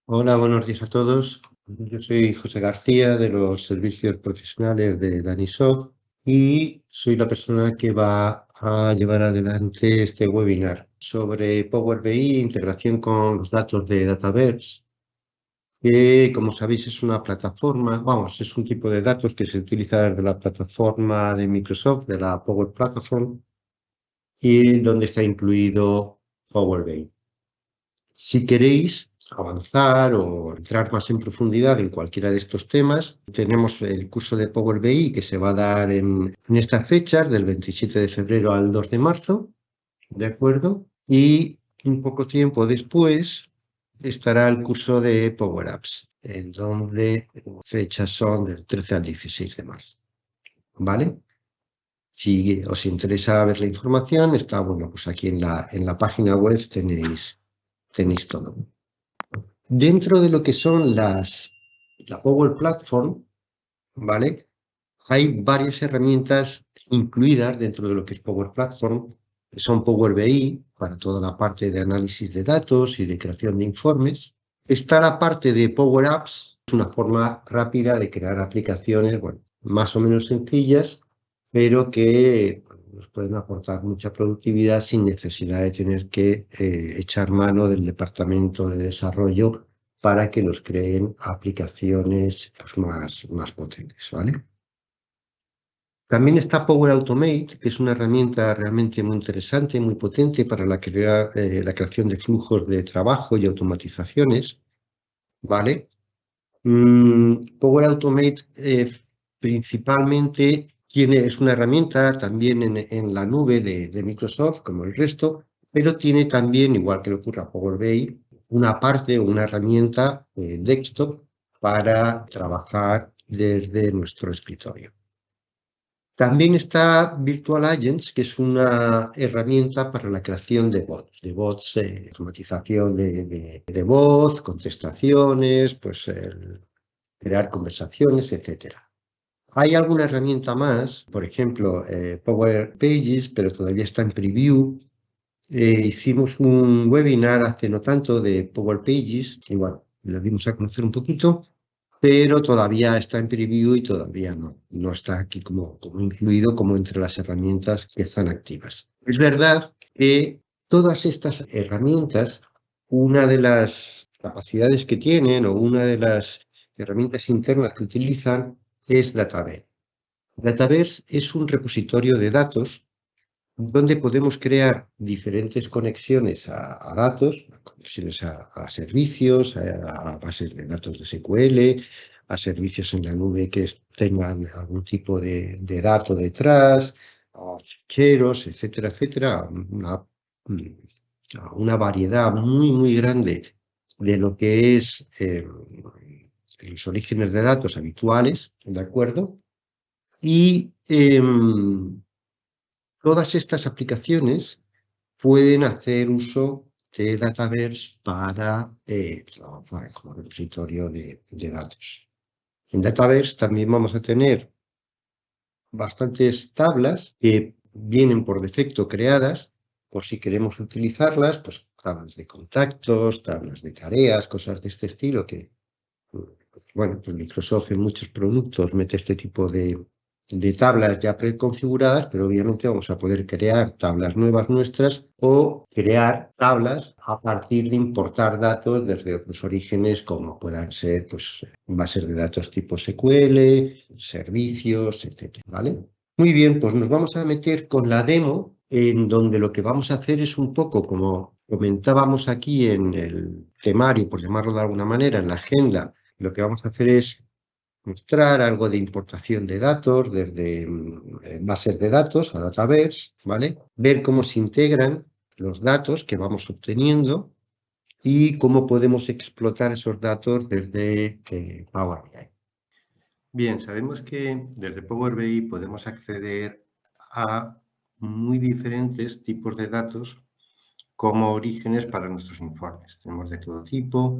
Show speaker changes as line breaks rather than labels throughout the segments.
Hola, buenos días a todos. Yo soy José García de los servicios profesionales de Danisoft y soy la persona que va a llevar adelante este webinar sobre Power BI, integración con los datos de Dataverse, que como sabéis es una plataforma, vamos, es un tipo de datos que se utiliza desde la plataforma de Microsoft, de la Power Platform, y donde está incluido Power BI. Si queréis avanzar o entrar más en profundidad en cualquiera de estos temas, tenemos el curso de Power BI que se va a dar en estas fechas, del 27 de febrero al 2 de marzo, ¿de acuerdo? Y un poco tiempo después estará el curso de Power Apps, en donde fechas son del 13 al 16 de marzo, ¿vale? Si os interesa ver la información, está, bueno, pues aquí en la página web tenéis todo. Dentro de lo que son la Power Platform, ¿vale? Hay varias herramientas incluidas dentro de lo que es Power Platform, que son Power BI, para toda la parte de análisis de datos y de creación de informes. Está la parte de Power Apps, es una forma rápida de crear aplicaciones, bueno, más o menos sencillas, pero que nos pueden aportar mucha productividad sin necesidad de tener que echar mano del departamento de desarrollo para que nos creen aplicaciones pues, más potentes, ¿vale? También está Power Automate, que es una herramienta realmente muy interesante, muy potente para la creación de flujos de trabajo y automatizaciones, ¿vale? Power Automate principalmente es una herramienta también en la nube de Microsoft, como el resto, pero tiene también, igual que le ocurre a Power BI, una parte o una herramienta desktop para trabajar desde nuestro escritorio. También está Virtual Agents, que es una herramienta para la creación de bots, automatización de voz, contestaciones, pues crear conversaciones, etcétera. Hay alguna herramienta más, por ejemplo, Power Pages, pero todavía está en preview. Hicimos un webinar hace no tanto de Power Pages, y bueno, lo dimos a conocer un poquito, pero todavía está en preview y todavía no está aquí como incluido como entre las herramientas que están activas. Es verdad que todas estas herramientas, una de las capacidades que tienen o una de las herramientas internas que utilizan es Dataverse. Dataverse es un repositorio de datos donde podemos crear diferentes conexiones a datos, conexiones a servicios, a bases de datos de SQL, a servicios en la nube que tengan algún tipo de dato detrás, a ficheros, etcétera, etcétera, una variedad muy grande de lo que es los orígenes de datos habituales, ¿de acuerdo? Y todas estas aplicaciones pueden hacer uso de Dataverse para trabajar como repositorio de datos. En Dataverse también vamos a tener bastantes tablas que vienen por defecto creadas, por si queremos utilizarlas, pues tablas de contactos, tablas de tareas, cosas de este estilo que, bueno, pues Microsoft en muchos productos mete este tipo de tablas ya preconfiguradas, pero obviamente vamos a poder crear tablas nuevas nuestras o crear tablas a partir de importar datos desde otros orígenes como puedan ser pues, bases de datos tipo SQL, servicios, etcétera, ¿vale? Muy bien, pues nos vamos a meter con la demo en donde lo que vamos a hacer es un poco como comentábamos aquí en el temario, por llamarlo de alguna manera, en la agenda, lo que vamos a hacer es mostrar algo de importación de datos desde bases de datos a Dataverse, ¿vale? Ver cómo se integran los datos que vamos obteniendo y cómo podemos explotar esos datos desde Power BI. Bien, sabemos que desde Power BI podemos acceder a muy diferentes tipos de datos como orígenes para nuestros informes. Tenemos de todo tipo,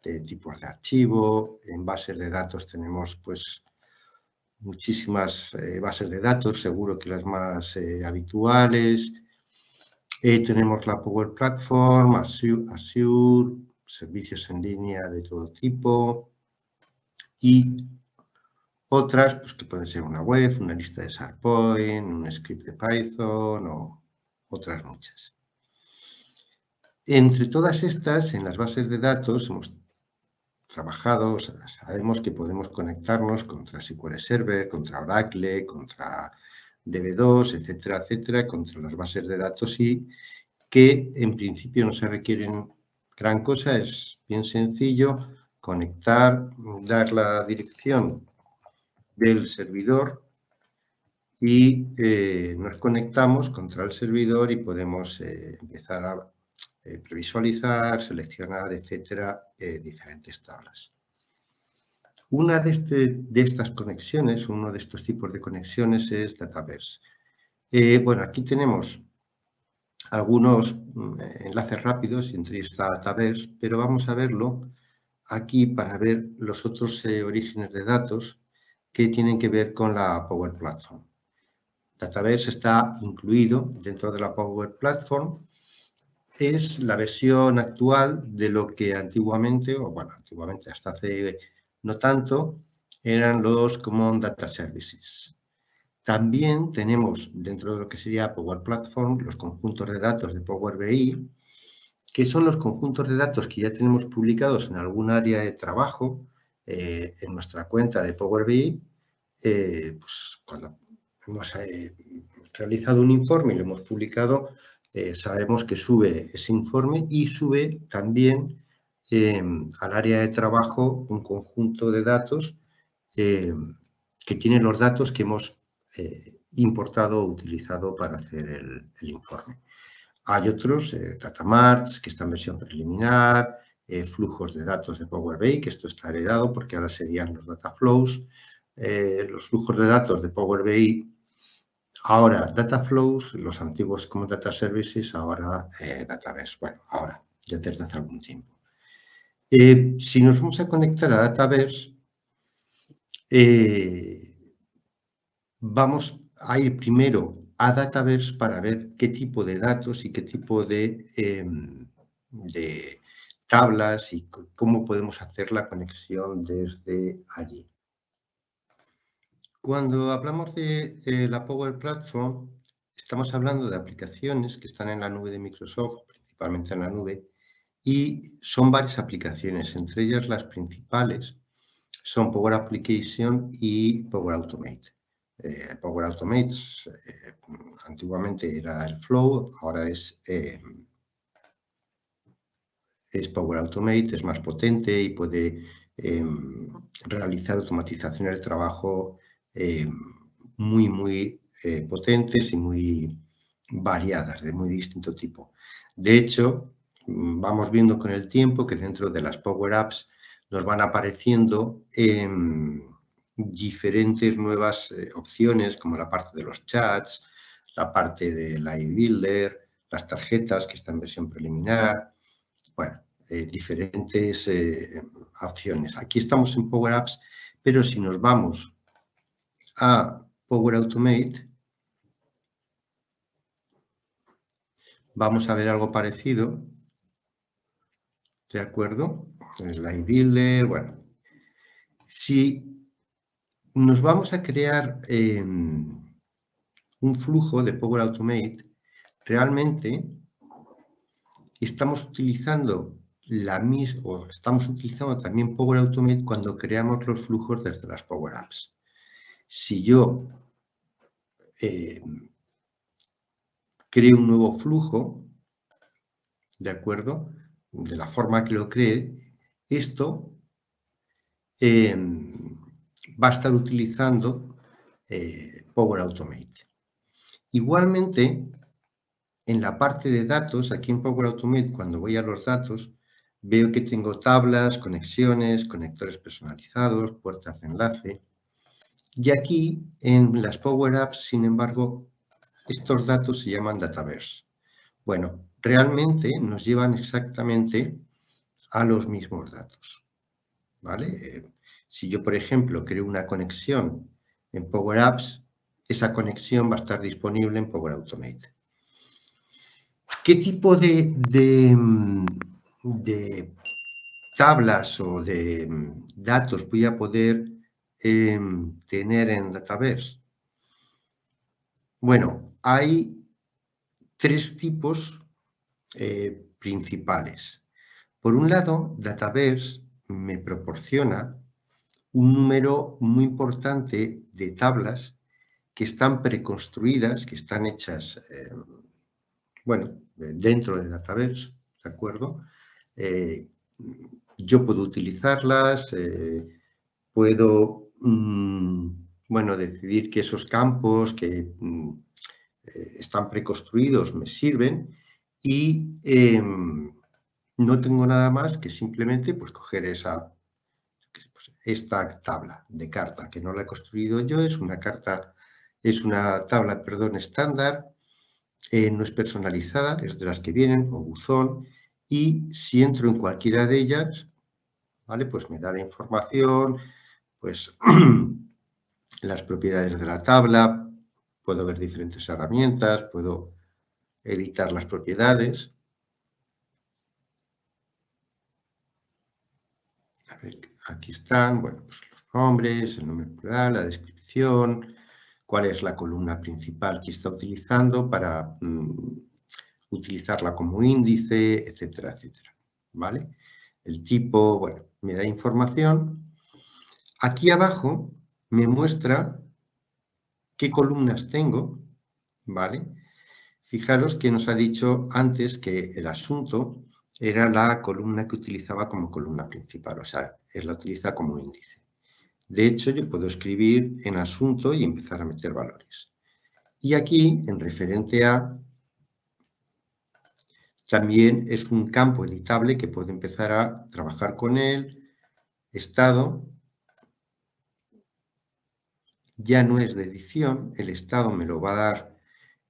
de tipos de archivo, en bases de datos tenemos pues muchísimas bases de datos, seguro que las más habituales, Tenemos la Power Platform, Azure, servicios en línea de todo tipo y otras pues, que pueden ser una web, una lista de SharePoint, un script de Python o otras muchas. Entre todas estas, en las bases de datos hemos trabajado, sabemos que podemos conectarnos contra SQL Server, contra Oracle, contra DB2, etcétera, etcétera, contra las bases de datos y que en principio no se requieren gran cosa, es bien sencillo conectar, dar la dirección del servidor y nos conectamos contra el servidor y podemos empezar a previsualizar, seleccionar, etcétera, diferentes tablas. Una de estas conexiones, uno de estos tipos de conexiones es Dataverse. Bueno, aquí tenemos algunos enlaces rápidos, entre está Dataverse, pero vamos a verlo aquí para ver los otros orígenes de datos que tienen que ver con la Power Platform. Dataverse está incluido dentro de la Power Platform. Es la versión actual de lo que antiguamente, o bueno, antiguamente hasta hace no tanto, eran los Common Data Services. También tenemos dentro de lo que sería Power Platform los conjuntos de datos de Power BI, que son los conjuntos de datos que ya tenemos publicados en algún área de trabajo en nuestra cuenta de Power BI. Pues cuando hemos realizado un informe y lo hemos publicado, sabemos que sube ese informe y sube también al área de trabajo un conjunto de datos que tiene los datos que hemos importado o utilizado para hacer el informe. Hay otros, Data Marts, que está en versión preliminar, flujos de datos de Power BI, que esto está heredado porque ahora serían los Data Flows, los flujos de datos de Power BI, ahora Data Flows, los antiguos como Data Services, ahora Dataverse. Bueno, ahora, ya desde hace algún tiempo. Si nos vamos a conectar a Dataverse, vamos a ir primero a Dataverse para ver qué tipo de datos y qué tipo de tablas y cómo podemos hacer la conexión desde allí. Cuando hablamos de la Power Platform, estamos hablando de aplicaciones que están en la nube de Microsoft, principalmente en la nube, y son varias aplicaciones, entre ellas las principales son Power Application y Power Automate. Power Automate antiguamente era el Flow, ahora es Power Automate, es más potente y puede realizar automatizaciones de trabajo muy potentes y muy variadas, de muy distinto tipo. De hecho, vamos viendo con el tiempo que dentro de las Power Apps nos van apareciendo diferentes nuevas opciones, como la parte de los chats, la parte de Live Builder, las tarjetas, que está en versión preliminar. Bueno, diferentes opciones. Aquí estamos en Power Apps, pero si nos vamos a Power Automate, vamos a ver algo parecido, ¿de acuerdo? El Live Builder, bueno. Si nos vamos a crear un flujo de Power Automate, realmente estamos utilizando estamos utilizando también Power Automate cuando creamos los flujos desde las Power Apps. Si yo creo un nuevo flujo, ¿de acuerdo? De la forma que lo cree, esto va a estar utilizando Power Automate. Igualmente, en la parte de datos, aquí en Power Automate, cuando voy a los datos, veo que tengo tablas, conexiones, conectores personalizados, puertas de enlace. Y aquí, en las Power Apps, sin embargo, estos datos se llaman Dataverse. Bueno, realmente nos llevan exactamente a los mismos datos, ¿vale? Si yo, por ejemplo, creo una conexión en Power Apps, esa conexión va a estar disponible en Power Automate. ¿Qué tipo de tablas o de datos voy a poder tener en Dataverse? Bueno, hay 3 tipos principales. Por un lado, Dataverse me proporciona un número muy importante de tablas que están preconstruidas, que están hechas, bueno, dentro de Dataverse, ¿de acuerdo? Yo puedo utilizarlas, puedo, bueno, decidir que esos campos que están preconstruidos me sirven y no tengo nada más que simplemente pues coger esta tabla de carta que no la he construido yo, es una tabla, perdón, estándar, no es personalizada, es de las que vienen o buzón, y si entro en cualquiera de ellas, ¿vale? Pues me da la información, pues las propiedades de la tabla, puedo ver diferentes herramientas, puedo editar las propiedades. A ver, aquí están, bueno, pues los nombres, el nombre plural, la descripción, cuál es la columna principal que está utilizando para utilizarla como índice, etcétera, etcétera, ¿vale? El tipo, bueno, me da información. Aquí abajo me muestra qué columnas tengo, ¿vale? Fijaros que nos ha dicho antes que el asunto era la columna que utilizaba como columna principal, o sea, él la utiliza como índice. De hecho, yo puedo escribir en asunto y empezar a meter valores. Y aquí, en referente a, también es un campo editable que puedo empezar a trabajar con él. Estado, ya no es de edición, el estado me lo va a dar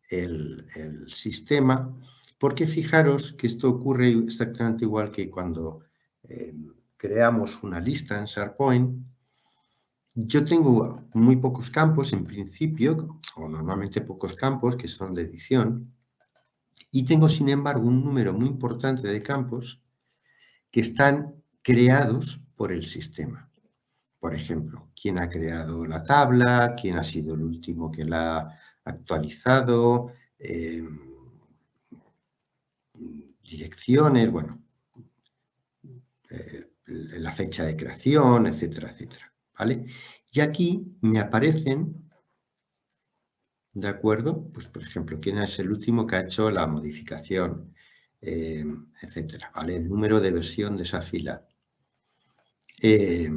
el sistema, porque fijaros que esto ocurre exactamente igual que cuando creamos una lista en SharePoint. Yo tengo muy pocos campos en principio, o normalmente pocos campos que son de edición, y tengo sin embargo un número muy importante de campos que están creados por el sistema. Por ejemplo, quién ha creado la tabla, quién ha sido el último que la ha actualizado, direcciones, bueno, la fecha de creación, etcétera, etcétera, ¿vale? Y aquí me aparecen, ¿de acuerdo? Pues, por ejemplo, quién es el último que ha hecho la modificación, etcétera, ¿vale? El número de versión de esa fila. El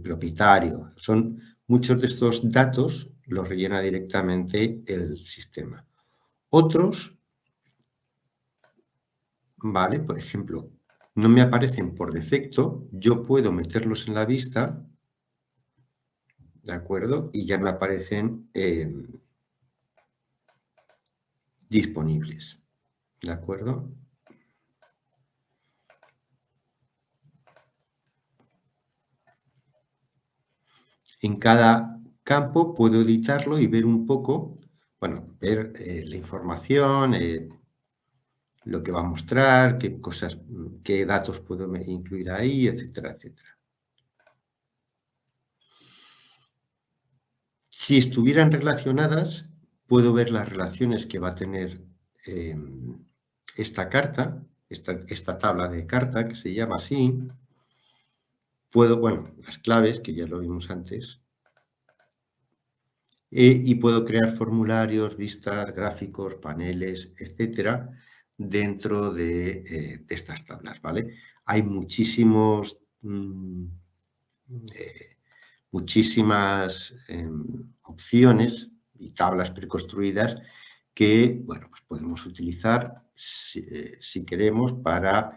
propietario. Son muchos de estos datos los rellena directamente el sistema. Otros, ¿vale? Por ejemplo, no me aparecen por defecto, yo puedo meterlos en la vista, ¿de acuerdo? Y ya me aparecen disponibles, ¿de acuerdo? En cada campo puedo editarlo y ver un poco, bueno, ver la información, lo que va a mostrar, qué cosas, qué datos puedo incluir ahí, etcétera, etcétera. Si estuvieran relacionadas, puedo ver las relaciones que va a tener esta carta, esta tabla de carta que se llama así. Puedo, bueno, las claves, que ya lo vimos antes. Y puedo crear formularios, vistas, gráficos, paneles, etcétera, dentro de estas tablas, ¿vale? Hay muchísimas opciones y tablas preconstruidas que, bueno, pues podemos utilizar si queremos para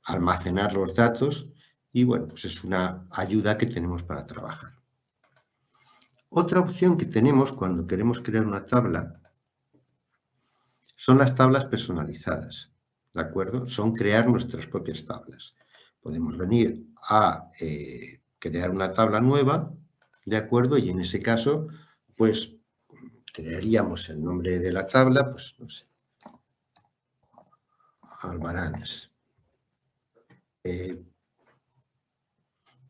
almacenar los datos y, bueno, pues es una ayuda que tenemos para trabajar. Otra opción que tenemos cuando queremos crear una tabla son las tablas personalizadas, ¿de acuerdo? Son crear nuestras propias tablas. Podemos venir a crear una tabla nueva, ¿de acuerdo? Y en ese caso, pues crearíamos el nombre de la tabla, pues no sé, Albaranes.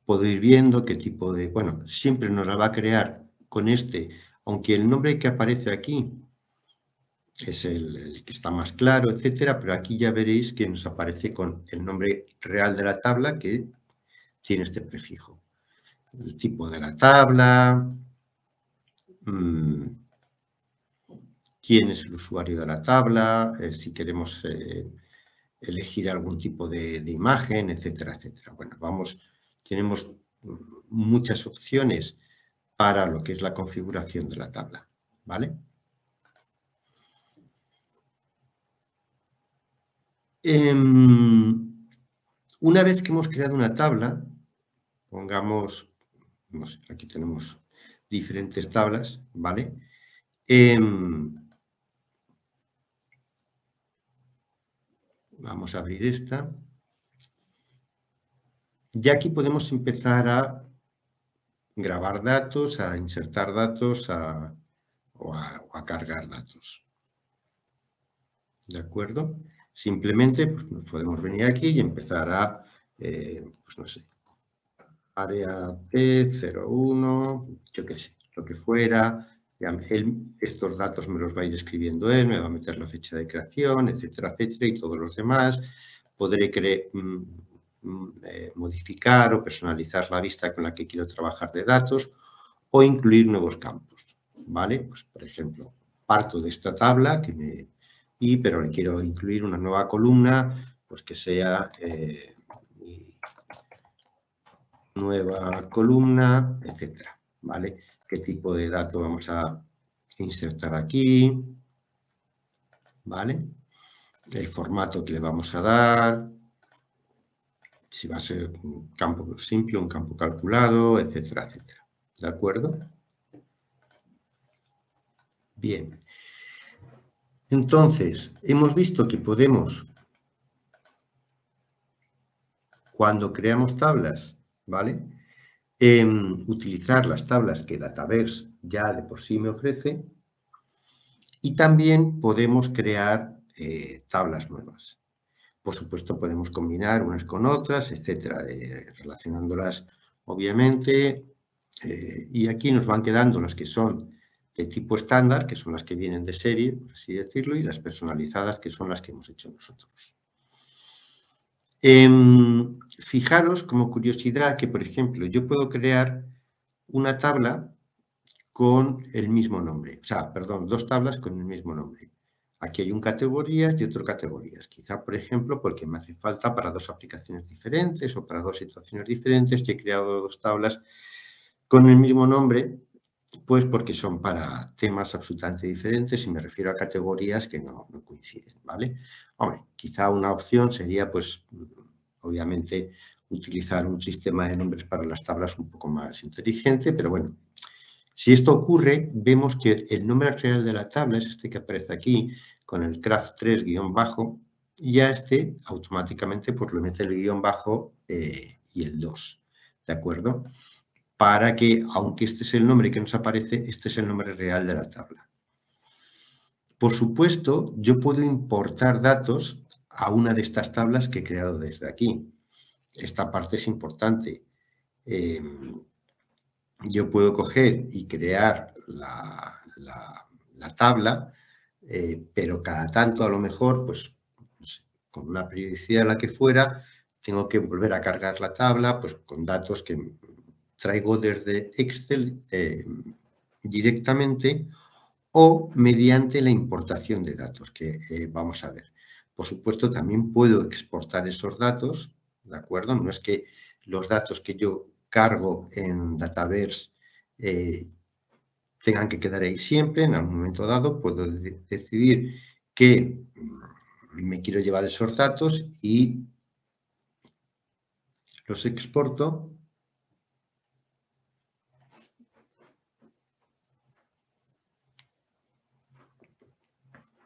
Puedo ir viendo qué tipo de... Bueno, siempre nos la va a crear con este, aunque el nombre que aparece aquí es el que está más claro, etcétera, pero aquí ya veréis que nos aparece con el nombre real de la tabla que tiene este prefijo. El tipo de la tabla, quién es el usuario de la tabla, si queremos elegir algún tipo de imagen, etcétera, etcétera. Bueno, tenemos muchas opciones para lo que es la configuración de la tabla, ¿vale? Una vez que hemos creado una tabla, pongamos, no sé, aquí tenemos diferentes tablas, ¿vale? Vamos a abrir esta. Ya aquí podemos empezar a grabar datos, a insertar datos o a cargar datos. ¿De acuerdo? Simplemente pues, nos podemos venir aquí y empezar a, pues no sé, área T01, yo qué sé, lo que fuera. Estos datos me los va a ir escribiendo él, me va a meter la fecha de creación, etcétera, etcétera, y todos los demás. Podré modificar o personalizar la vista con la que quiero trabajar de datos o incluir nuevos campos, ¿vale? Pues, por ejemplo, parto de esta tabla pero le quiero incluir una nueva columna, pues que sea nueva columna, etcétera, ¿vale? ¿Qué tipo de dato vamos a insertar aquí? ¿Vale? El formato que le vamos a dar, si va a ser un campo simple, un campo calculado, etcétera, etcétera. ¿De acuerdo? Bien. Entonces, hemos visto que podemos, cuando creamos tablas, ¿vale? Utilizar las tablas que Dataverse ya de por sí me ofrece y también podemos crear tablas nuevas. Por supuesto, podemos combinar unas con otras, etcétera, relacionándolas, obviamente. Y aquí nos van quedando las que son de tipo estándar, que son las que vienen de serie, por así decirlo, y las personalizadas, que son las que hemos hecho nosotros. Fijaros como curiosidad que, por ejemplo, yo puedo crear una tabla con el mismo nombre. O sea, perdón, dos tablas con el mismo nombre. Aquí hay un categorías y otro categorías. Quizá, por ejemplo, porque me hace falta para dos aplicaciones diferentes o para dos situaciones diferentes, yo he creado dos tablas con el mismo nombre, pues porque son para temas absolutamente diferentes y me refiero a categorías que no coinciden, ¿vale? Hombre, quizá una opción sería, pues, obviamente, utilizar un sistema de nombres para las tablas un poco más inteligente, pero bueno, si esto ocurre, vemos que el nombre real de la tabla es este que aparece aquí, con el craft 3 guión bajo, y ya este automáticamente pues le mete el guión bajo y el 2, ¿de acuerdo? Para que, aunque este es el nombre que nos aparece, este es el nombre real de la tabla. Por supuesto, yo puedo importar datos a una de estas tablas que he creado desde aquí. Esta parte es importante. Yo puedo coger y crear la tabla, pero cada tanto a lo mejor, pues, no sé, con una periodicidad la que fuera, tengo que volver a cargar la tabla, pues, con datos que traigo desde Excel directamente o mediante la importación de datos, que vamos a ver. Por supuesto, también puedo exportar esos datos, ¿de acuerdo? No es que los datos que yo cargo en Dataverse tengan que quedar ahí siempre. En algún momento dado puedo decidir que me quiero llevar esos datos y los exporto.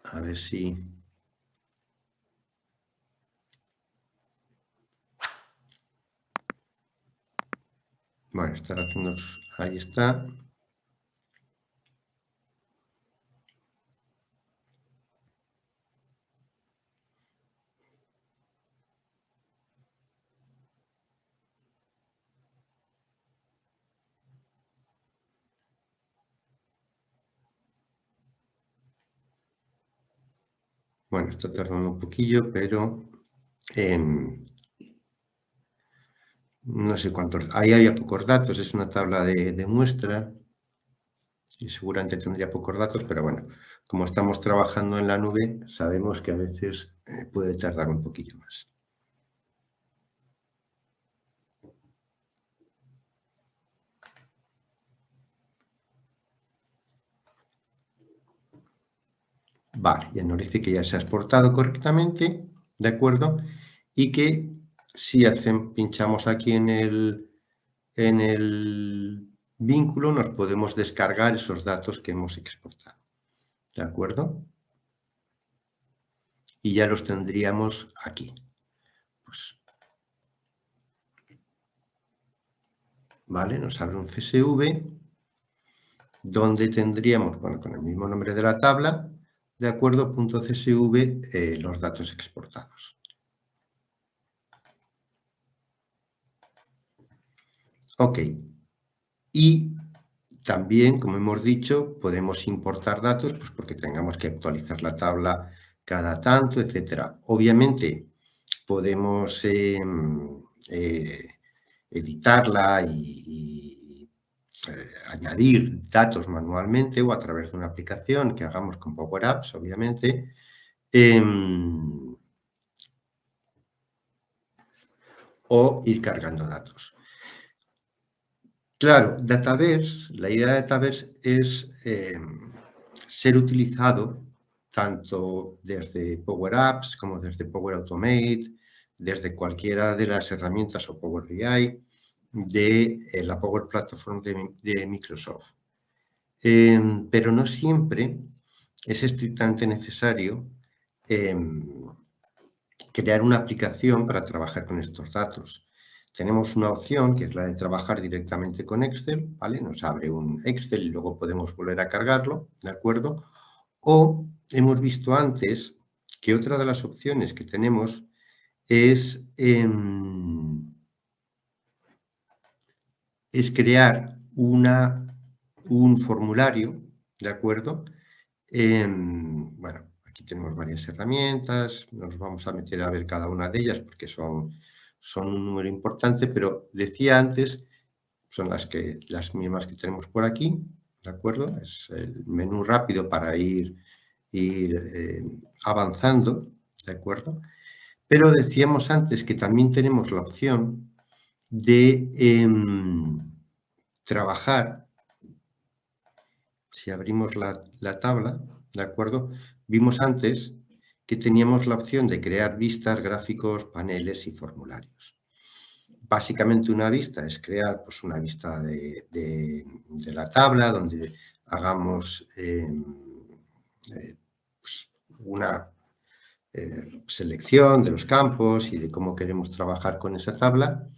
A ver si... Bueno, estar haciendo... Ahí está. Bueno, está tardando un poquillo, pero no sé cuántos. Ahí había pocos datos, es una tabla de muestra y seguramente tendría pocos datos, pero bueno, como estamos trabajando en la nube, sabemos que a veces puede tardar un poquillo más. Vale, ya nos dice que ya se ha exportado correctamente, ¿de acuerdo? Y que si pinchamos aquí en el vínculo, nos podemos descargar esos datos que hemos exportado, ¿de acuerdo? Y ya los tendríamos aquí. Pues, vale, nos abre un CSV donde tendríamos, bueno, con el mismo nombre de la tabla, de acuerdo, .csv, los datos exportados. Ok. Y también, como hemos dicho, podemos importar datos, pues porque tengamos que actualizar la tabla cada tanto, etcétera. Obviamente, podemos editarla y añadir datos manualmente o a través de una aplicación que hagamos con Power Apps, obviamente. O ir cargando datos. Claro, Dataverse, la idea de Dataverse es ser utilizado tanto desde Power Apps como desde Power Automate, desde cualquiera de las herramientas o Power BI de la Power Platform de Microsoft. Pero no siempre es estrictamente necesario crear una aplicación para trabajar con estos datos. Tenemos una opción que es la de trabajar directamente con Excel, ¿vale? Nos abre un Excel y luego podemos volver a cargarlo, ¿de acuerdo? O hemos visto antes que otra de las opciones que tenemos es crear un formulario, ¿de acuerdo? Bueno, aquí tenemos varias herramientas, nos vamos a meter a ver cada una de ellas porque son un número importante, pero decía antes, son las mismas que tenemos por aquí, ¿de acuerdo? Es el menú rápido para ir avanzando, ¿de acuerdo? Pero decíamos antes que también tenemos la opción de trabajar, si abrimos la tabla, ¿de acuerdo? Vimos antes que teníamos la opción de crear vistas, gráficos, paneles y formularios. Básicamente una vista es crear pues, una vista de la tabla donde hagamos pues, una selección de los campos y de cómo queremos trabajar con esa tabla.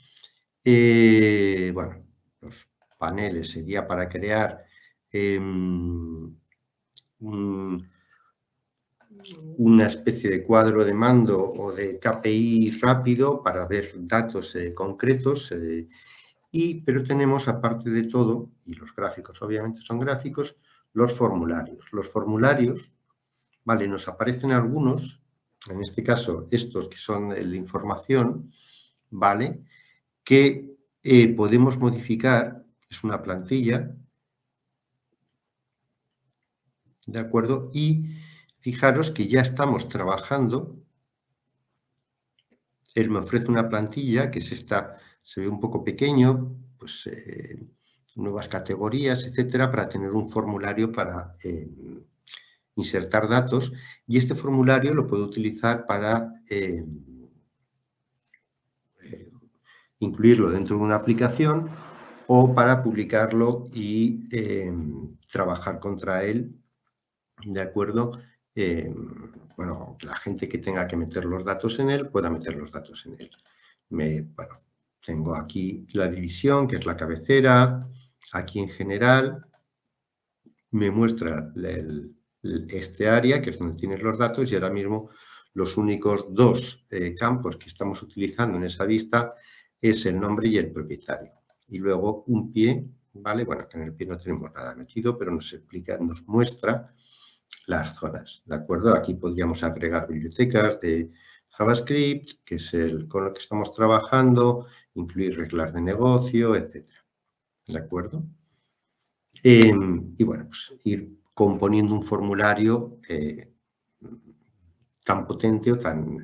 Bueno, los paneles sería para crear una especie de cuadro de mando o de KPI rápido para ver datos concretos. Pero tenemos, aparte de todo, y los gráficos obviamente son gráficos, los formularios. Los formularios, vale, nos aparecen algunos, en este caso estos que son el de información, vale, que podemos modificar, es una plantilla, ¿de acuerdo? Y fijaros que ya estamos trabajando. Él me ofrece una plantilla que es esta, se ve un poco pequeño, pues nuevas categorías, etcétera, para tener un formulario para insertar datos. Y este formulario lo puedo utilizar para incluirlo dentro de una aplicación o para publicarlo y trabajar contra él, ¿de acuerdo? Bueno, la gente que tenga que meter los datos en él pueda meter los datos en él. Bueno, tengo aquí la división, que es la cabecera. Aquí en general me muestra este área, que es donde tienes los datos, y ahora mismo los únicos dos campos que estamos utilizando en esa vista es el nombre y el propietario. Y luego un pie, ¿vale? Bueno, que en el pie no tenemos nada metido, pero nos explica, nos muestra las zonas, ¿de acuerdo? Aquí podríamos agregar bibliotecas de JavaScript, que es con lo que estamos trabajando, incluir reglas de negocio, etcétera, ¿de acuerdo? Y bueno, pues ir componiendo un formulario tan potente o tan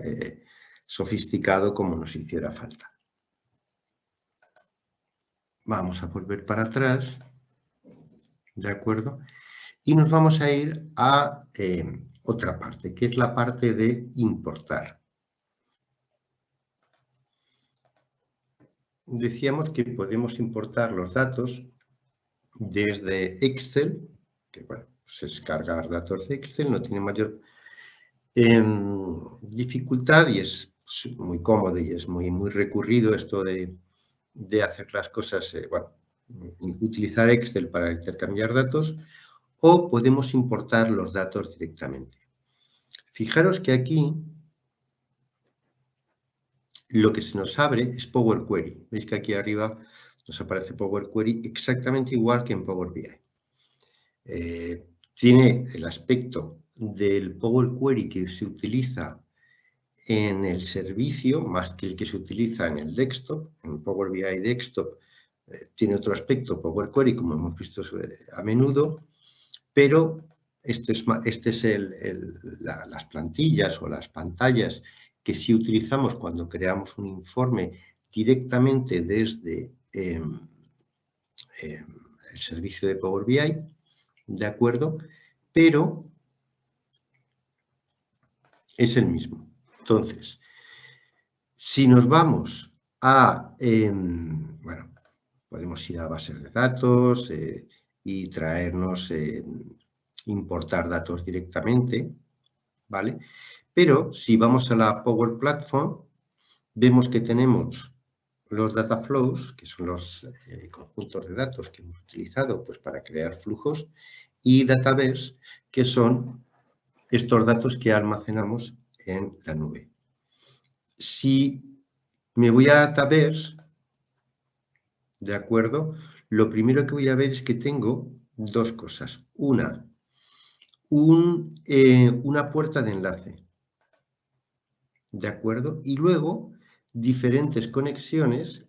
sofisticado como nos hiciera falta. Vamos a volver para atrás, ¿de acuerdo? Y nos vamos a ir a otra parte, que es la parte de importar. Decíamos que podemos importar los datos desde Excel, que bueno, pues es cargar datos de Excel, no tiene mayor dificultad y es muy cómodo y es muy recurrido esto de hacer las cosas, bueno, utilizar Excel para intercambiar datos, o podemos importar los datos directamente. Fijaros que aquí lo que se nos abre es Power Query. Veis que aquí arriba nos aparece Power Query exactamente igual que en Power BI. Tiene el aspecto del Power Query que se utiliza en el servicio más que el que se utiliza en el desktop. En Power BI Desktop tiene otro aspecto, Power Query, como hemos visto a menudo, pero este es las plantillas o las pantallas que sí utilizamos cuando creamos un informe directamente desde el servicio de Power BI, ¿de acuerdo? Pero es el mismo. Entonces, si nos vamos a, bueno, podemos ir a bases de datos y traernos, importar datos directamente, ¿vale? Pero si vamos a la Power Platform, vemos que tenemos los data flows, que son los conjuntos de datos que hemos utilizado pues, para crear flujos, y database, que son estos datos que almacenamos en la nube. Si me voy a database, ¿de acuerdo? Lo primero que voy a ver es que tengo dos cosas. Una puerta de enlace, ¿de acuerdo? Y luego diferentes conexiones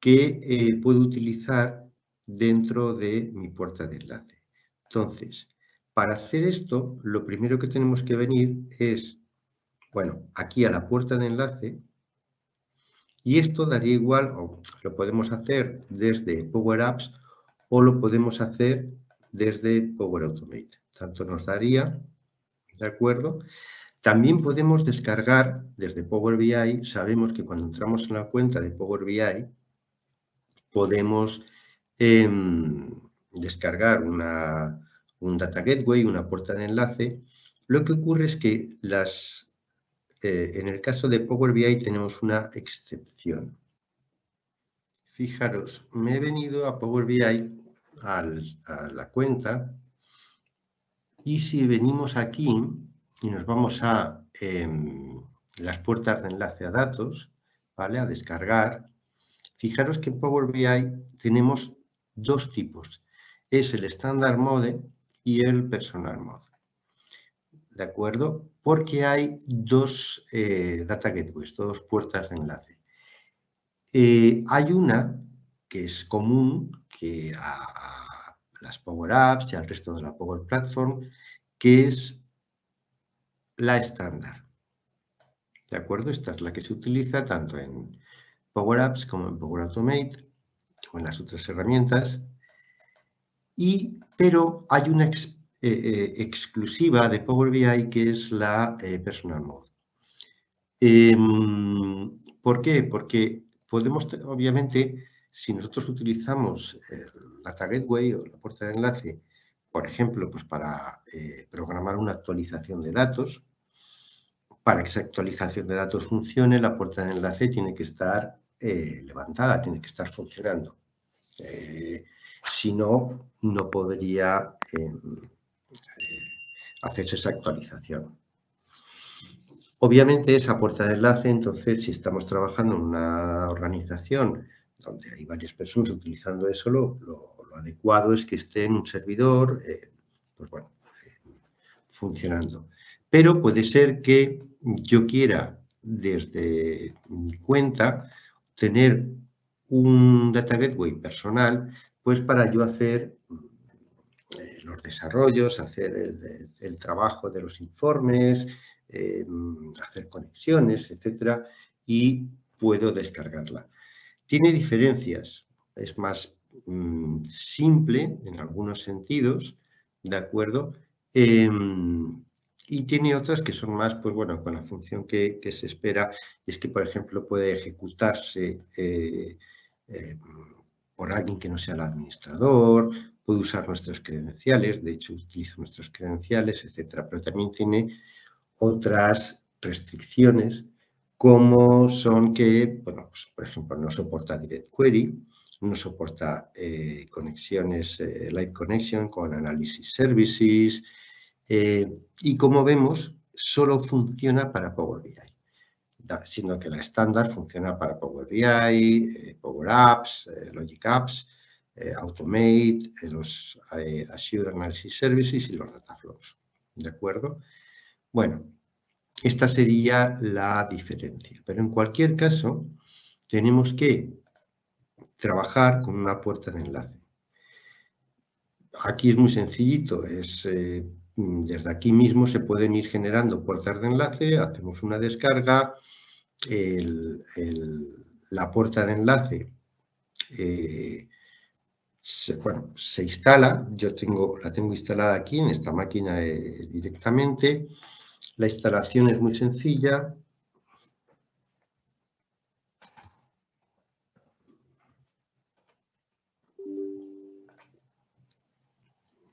que puedo utilizar dentro de mi puerta de enlace. Entonces, para hacer esto, lo primero que tenemos que venir es, bueno, aquí a la puerta de enlace, y esto daría igual, o lo podemos hacer desde Power Apps o lo podemos hacer desde Power Automate. Tanto nos daría, ¿de acuerdo? También podemos descargar desde Power BI. Sabemos que cuando entramos en la cuenta de Power BI podemos descargar un Data Gateway, una puerta de enlace. Lo que ocurre es que en el caso de Power BI tenemos una excepción. Fijaros, me he venido a Power BI a la cuenta y si venimos aquí y nos vamos a las puertas de enlace a datos, ¿vale? A descargar, fijaros que en Power BI tenemos dos tipos. Es el Standard Mode y el Personal Mode. ¿De acuerdo? Porque hay dos Data Gateways, dos puertas de enlace. Hay una que es común que a las Power Apps y al resto de la Power Platform, que es la estándar. ¿De acuerdo? Esta es la que se utiliza tanto en Power Apps como en Power Automate o en las otras herramientas. Pero hay una exclusiva de Power BI que es la Personal Mode. ¿Por qué? Porque podemos, obviamente, si nosotros utilizamos el Data Gateway o la puerta de enlace, por ejemplo, pues para programar una actualización de datos, para que esa actualización de datos funcione, la puerta de enlace tiene que estar levantada, tiene que estar funcionando. Si no, no podría hacerse esa actualización. Obviamente esa puerta de enlace, entonces, si estamos trabajando en una organización donde hay varias personas utilizando eso, lo adecuado es que esté en un servidor, pues bueno, funcionando. Pero puede ser que yo quiera, desde mi cuenta, tener un Data Gateway personal, pues para yo hacer los desarrollos, hacer el trabajo de los informes, hacer conexiones, etcétera, y puedo descargarla. Tiene diferencias, es más simple en algunos sentidos, ¿de acuerdo? Y tiene otras que son más, pues bueno, con la función que se espera, es que, por ejemplo, puede ejecutarse por alguien que no sea el administrador, puede usar nuestras credenciales, de hecho utiliza nuestras credenciales, etcétera, pero también tiene otras restricciones, como son que, bueno, pues, por ejemplo, no soporta Direct Query, no soporta conexiones Live Connection con Analysis Services, y como vemos, solo funciona para Power BI, sino que la estándar funciona para Power BI, Power Apps, Logic Apps, Automate, los Azure Analysis Services y los Data Flows, ¿de acuerdo? Bueno, esta sería la diferencia, pero en cualquier caso tenemos que trabajar con una puerta de enlace. Aquí es muy sencillito, desde aquí mismo se pueden ir generando puertas de enlace, hacemos una descarga, la puerta de enlace se instala, la tengo instalada aquí en esta máquina directamente. La instalación es muy sencilla.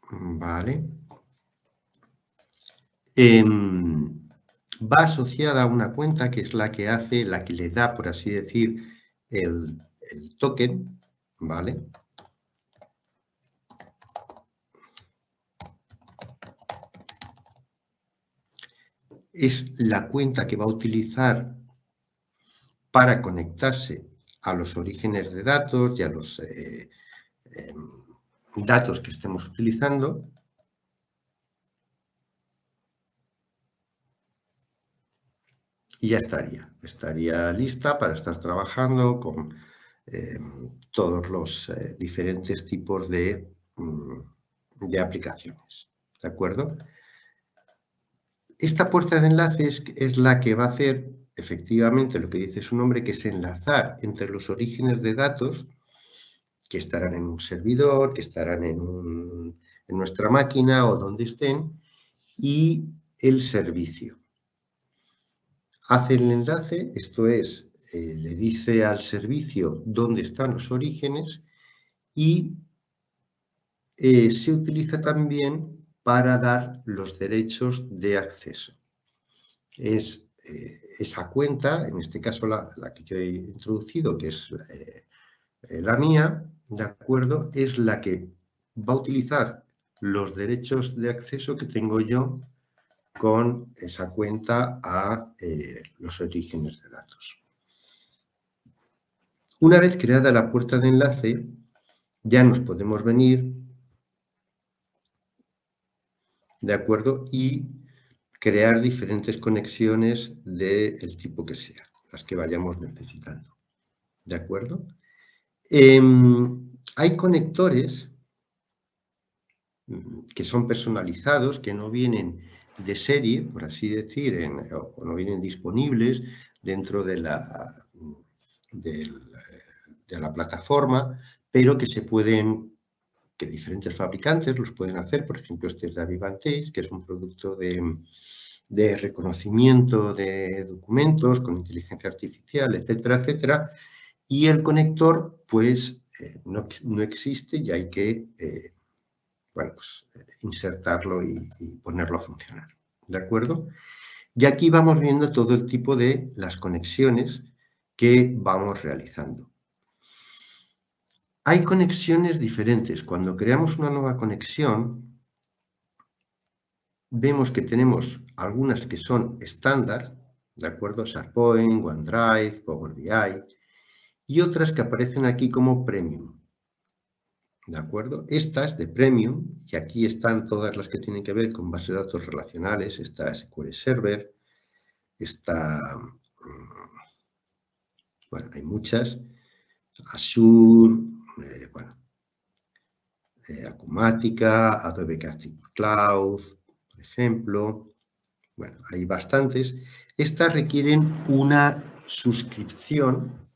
Vale. Va asociada a una cuenta que es la que le da, por así decir, el token, ¿vale? Es la cuenta que va a utilizar para conectarse a los orígenes de datos y a los datos que estemos utilizando. Y ya estaría lista para estar trabajando con todos los diferentes tipos de aplicaciones, ¿de acuerdo? Esta puerta de enlace es la que va a hacer efectivamente lo que dice su nombre, que es enlazar entre los orígenes de datos que estarán en un servidor, que estarán en nuestra máquina o donde estén, y el servicio. Hace el enlace, esto es, le dice al servicio dónde están los orígenes y se utiliza también para dar los derechos de acceso. Es esa cuenta, en este caso la que yo he introducido, que es la mía, ¿de acuerdo? Es la que va a utilizar los derechos de acceso que tengo yo con esa cuenta a los orígenes de datos. Una vez creada la puerta de enlace, ya nos podemos venir, ¿de acuerdo? Y crear diferentes conexiones del tipo que sea, las que vayamos necesitando, ¿de acuerdo? Hay conectores que son personalizados, que no vienen de serie, por así decir, o no vienen disponibles dentro de la plataforma, pero que que diferentes fabricantes los pueden hacer. Por ejemplo, este es de Advantage, que es un producto de reconocimiento de documentos con inteligencia artificial, etcétera, etcétera. Y el conector, pues, no existe y hay que insertarlo y ponerlo a funcionar, ¿de acuerdo? Y aquí vamos viendo todo el tipo de las conexiones que vamos realizando. Hay conexiones diferentes. Cuando creamos una nueva conexión, vemos que tenemos algunas que son estándar, ¿de acuerdo? SharePoint, OneDrive, Power BI, y otras que aparecen aquí como Premium. ¿de acuerdo? Estas de Premium, y aquí están todas las que tienen que ver con bases de datos relacionales, está SQL Server, está, bueno, hay muchas, Azure, bueno, Acumática, Adobe Creative Cloud, por ejemplo. Bueno, hay bastantes. Estas requieren una suscripción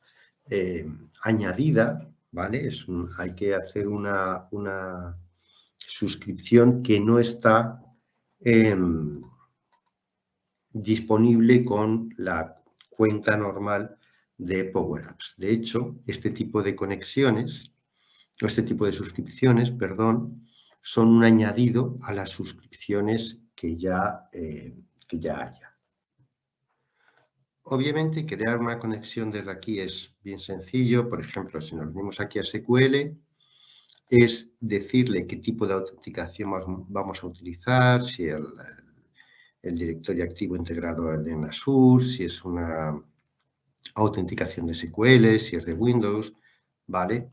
añadida, ¿vale? Hay que hacer una suscripción que no está disponible con la cuenta normal de Power Apps. De hecho, este tipo de conexiones, o este tipo de suscripciones, perdón, son un añadido a las suscripciones que ya haya. Obviamente, crear una conexión desde aquí es bien sencillo. Por ejemplo, si nos venimos aquí a SQL, es decirle qué tipo de autenticación vamos a utilizar, si el directorio activo integrado en Azure, si es una autenticación de SQL, si es de Windows, ¿vale?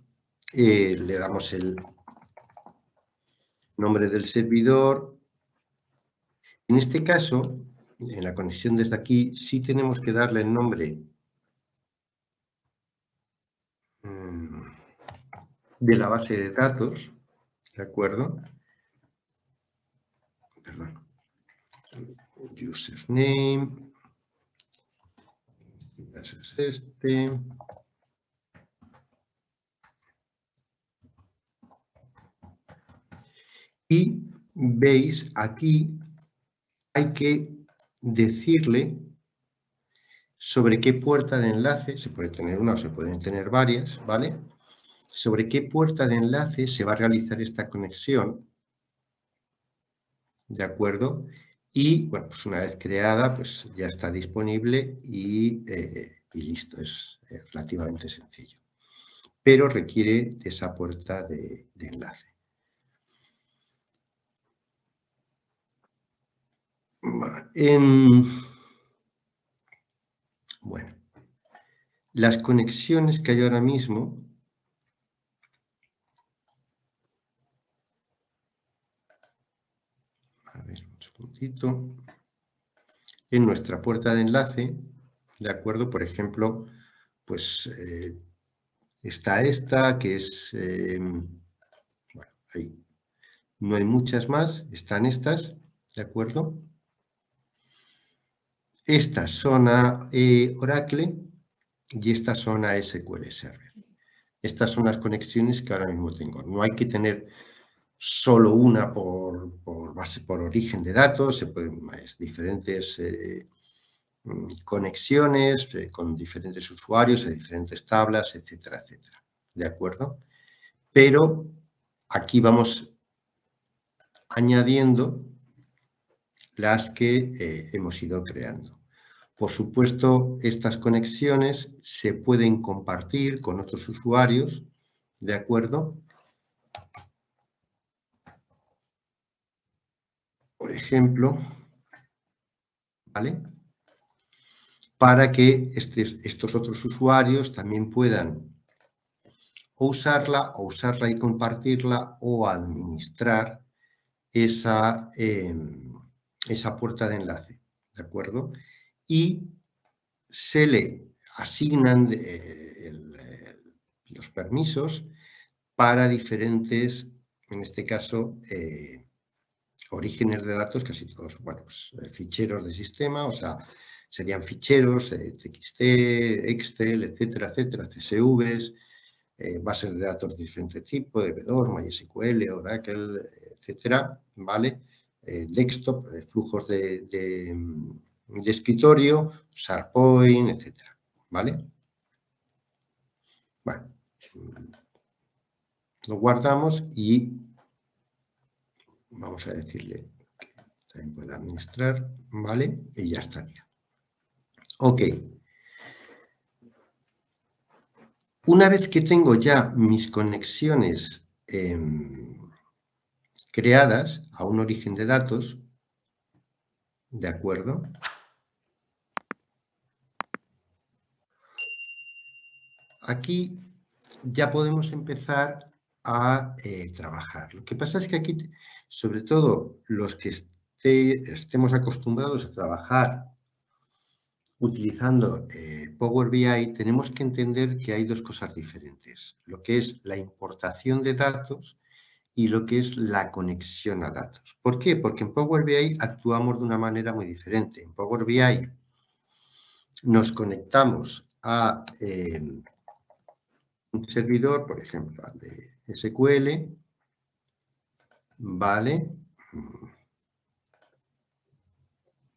Le damos el nombre del servidor. En este caso, en la conexión desde aquí, sí tenemos que darle el nombre de la base de datos, ¿de acuerdo? Perdón. Username. Ese es este. Y veis aquí hay que decirle sobre qué puerta de enlace, se puede tener una o se pueden tener varias, ¿vale? Sobre qué puerta de enlace se va a realizar esta conexión, ¿de acuerdo? Y, bueno, pues una vez creada, pues ya está disponible y listo, es relativamente sencillo. Pero requiere de esa puerta de enlace. Bueno, las conexiones que hay ahora mismo, a ver, un segundito, en nuestra puerta de enlace, ¿de acuerdo? Por ejemplo, pues está esta, que es, bueno, ahí no hay muchas más, están estas, ¿de acuerdo? Estas son a Oracle y estas son a SQL Server. Estas son las conexiones que ahora mismo tengo. No hay que tener solo una por base, por origen de datos, se pueden diferentes conexiones con diferentes usuarios, de diferentes tablas, etcétera, etcétera. ¿De acuerdo? Pero aquí vamos añadiendo las que hemos ido creando. Por supuesto, estas conexiones se pueden compartir con otros usuarios, ¿de acuerdo? Por ejemplo, ¿vale? Para que estos otros usuarios también puedan o usarla y compartirla o administrar esa puerta de enlace, ¿de acuerdo? Y se le asignan los permisos para diferentes, en este caso, orígenes de datos, casi todos, bueno, pues, ficheros de sistema, o sea, serían ficheros, TXT, Excel, etcétera, etcétera, CSVs, bases de datos de diferente tipo, de DB2, MySQL, Oracle, etcétera, ¿vale? Desktop, flujos de escritorio, SharePoint, etcétera, ¿vale? Bueno, lo guardamos y vamos a decirle que también puede administrar, ¿vale? Y ya estaría. Ok. Una vez que tengo ya mis conexiones creadas a un origen de datos, ¿de acuerdo? Aquí ya podemos empezar a trabajar. Lo que pasa es que aquí, sobre todo los que estemos acostumbrados a trabajar utilizando Power BI, tenemos que entender que hay dos cosas diferentes, lo que es la importación de datos y lo que es la conexión a datos. ¿Por qué? Porque en Power BI actuamos de una manera muy diferente. En Power BI nos conectamos a un servidor, por ejemplo, al de SQL, ¿vale?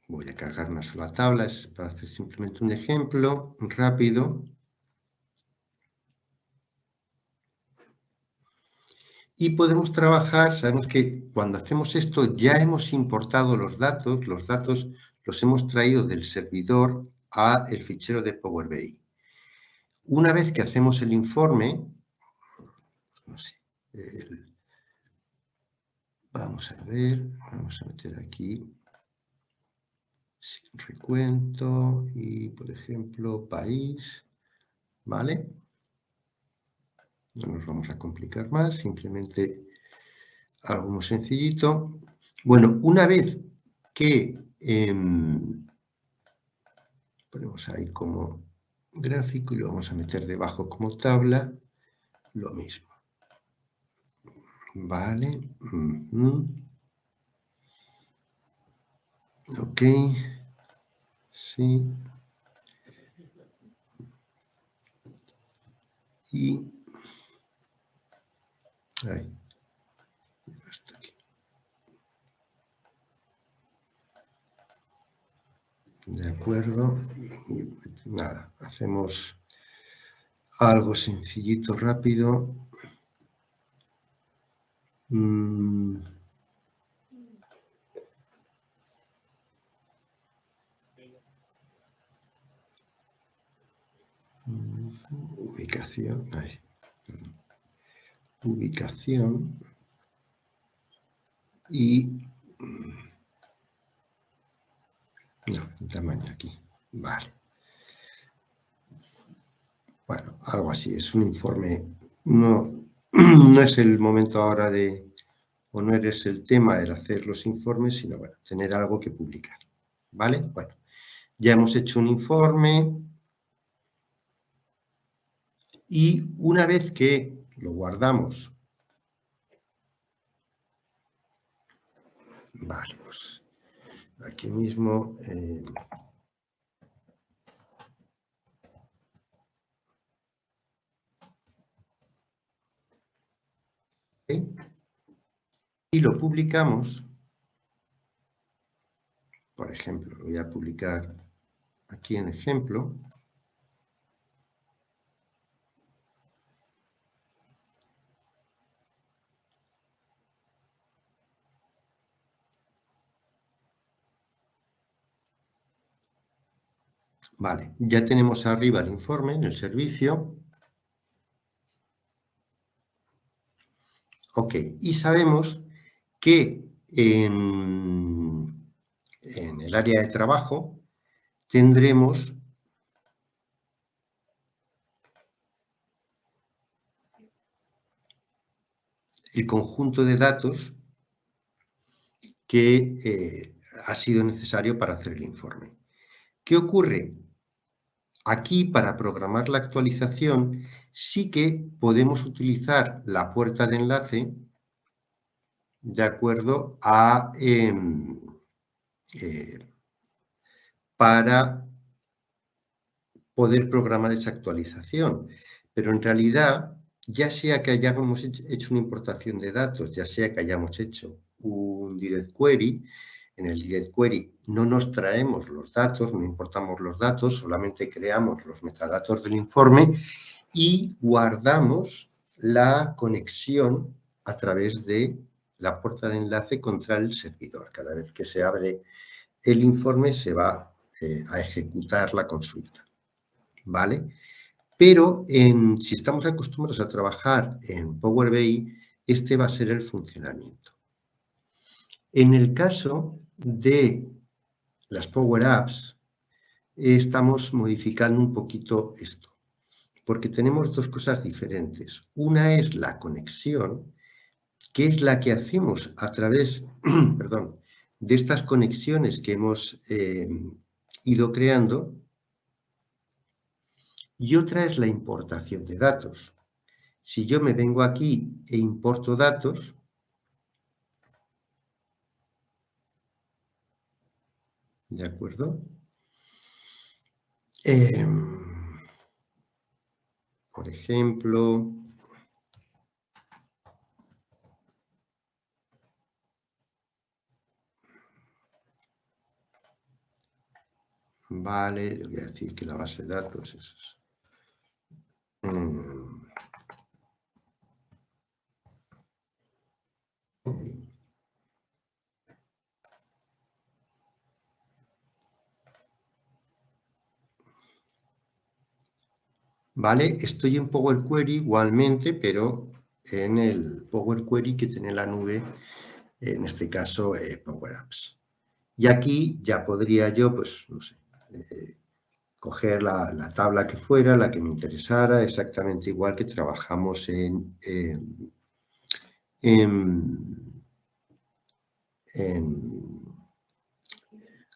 Voy a cargar una sola tabla, es para hacer simplemente un ejemplo rápido. Y podemos trabajar, sabemos que cuando hacemos esto ya hemos importado los datos los hemos traído del servidor a el fichero de Power BI. Una vez que hacemos el informe, no sé, vamos a ver, vamos a meter aquí recuento y, por ejemplo, país, ¿vale? No nos vamos a complicar más, simplemente algo muy sencillito. Bueno, una vez que ponemos ahí como gráfico y lo vamos a meter debajo como tabla, lo mismo. Vale. Ok. Sí. Y ahí. Hasta aquí. De acuerdo. Y nada, hacemos algo sencillito, rápido. Ubicación. Ahí. Ubicación. Y no, el tamaño aquí. Vale. Bueno, algo así. Es un informe. No es el momento ahora o no eres el tema de hacer los informes, sino, bueno, tener algo que publicar. ¿Vale? Bueno, ya hemos hecho un informe y una vez que lo guardamos, vale, pues aquí mismo... y lo publicamos, por ejemplo, lo voy a publicar aquí en ejemplo. Vale, ya tenemos arriba el informe en el servicio. Ok, y sabemos que en el área de trabajo tendremos el conjunto de datos que ha sido necesario para hacer el informe. ¿Qué ocurre? Aquí, para programar la actualización, sí que podemos utilizar la puerta de enlace de acuerdo a para poder programar esa actualización. Pero en realidad, ya sea que hayamos hecho una importación de datos, ya sea que hayamos hecho un Direct Query, en el Direct Query no nos traemos los datos, no importamos los datos, solamente creamos los metadatos del informe y guardamos la conexión a través de la puerta de enlace contra el servidor. Cada vez que se abre el informe se va a ejecutar la consulta, ¿vale? Pero si estamos acostumbrados a trabajar en Power BI, este va a ser el funcionamiento. En el caso de las Power Apps, estamos modificando un poquito esto. porque tenemos dos cosas diferentes. Una es la conexión, que es la que hacemos a través, perdón, de estas conexiones que hemos ido creando, y otra es la importación de datos. Si yo me vengo aquí e importo datos, ¿de acuerdo? Por ejemplo, vale, le voy a decir que la base de datos es... Vale, estoy en Power Query igualmente, pero en el Power Query que tiene la nube, en este caso Power Apps. Y aquí ya podría yo, pues, no sé, coger la tabla que fuera, la que me interesara, exactamente igual que trabajamos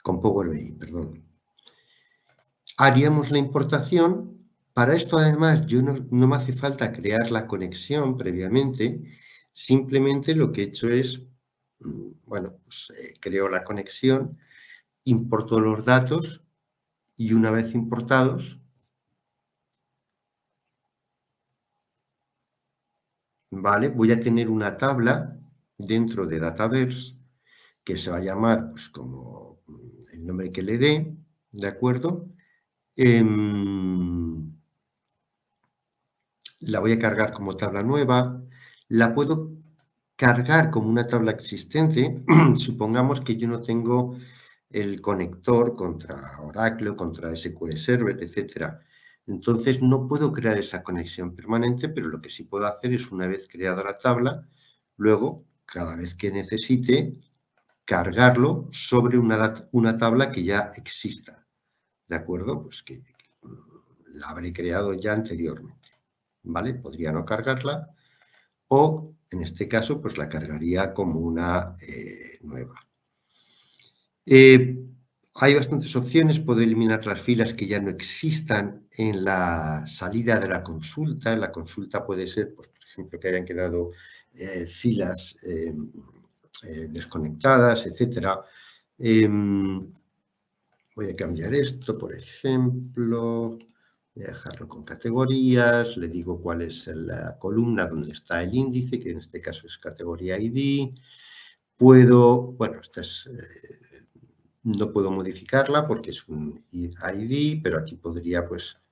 con Power BI, perdón. Haríamos la importación. Para esto, además, yo no me hace falta crear la conexión previamente. Simplemente lo que he hecho es, bueno, pues, creo la conexión, importo los datos y una vez importados, ¿vale? Voy a tener una tabla dentro de Dataverse que se va a llamar, pues, como el nombre que le dé, ¿de acuerdo? La voy a cargar como tabla nueva, la puedo cargar como una tabla existente. Supongamos que yo no tengo el conector contra Oracle, contra SQL Server, etc. Entonces no puedo crear esa conexión permanente, pero lo que sí puedo hacer es, una vez creada la tabla, luego, cada vez que necesite, cargarlo sobre una tabla que ya exista, ¿de acuerdo? Pues que la habré creado ya anteriormente, ¿vale? Podría no cargarla o, en este caso, pues la cargaría como una nueva. Hay bastantes opciones. Puedo eliminar las filas que ya no existan en la salida de la consulta. La consulta puede ser, pues, por ejemplo, que hayan quedado filas desconectadas, etc. Voy a cambiar esto, por ejemplo, voy a dejarlo con categorías, le digo cuál es la columna donde está el índice, que en este caso es categoría ID. Puedo, bueno, esta es, no puedo modificarla porque es un ID, pero aquí podría, pues,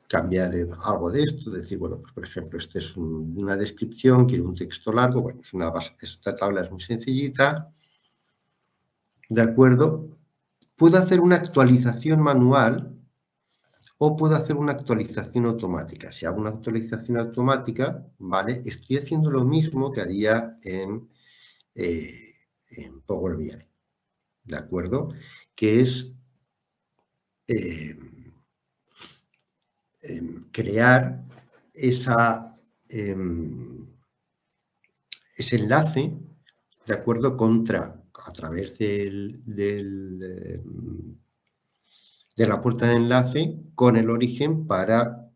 cambiar algo de esto, decir, bueno, pues, por ejemplo, esta es una descripción, quiero un texto largo, bueno, esta tabla es muy sencillita, ¿de acuerdo? Puedo hacer una actualización manual o puedo hacer una actualización automática. Si hago una actualización automática, ¿vale? Estoy haciendo lo mismo que haría en Power BI, ¿de acuerdo? Que es crear ese enlace, ¿de acuerdo? A través de la puerta de enlace con el origen para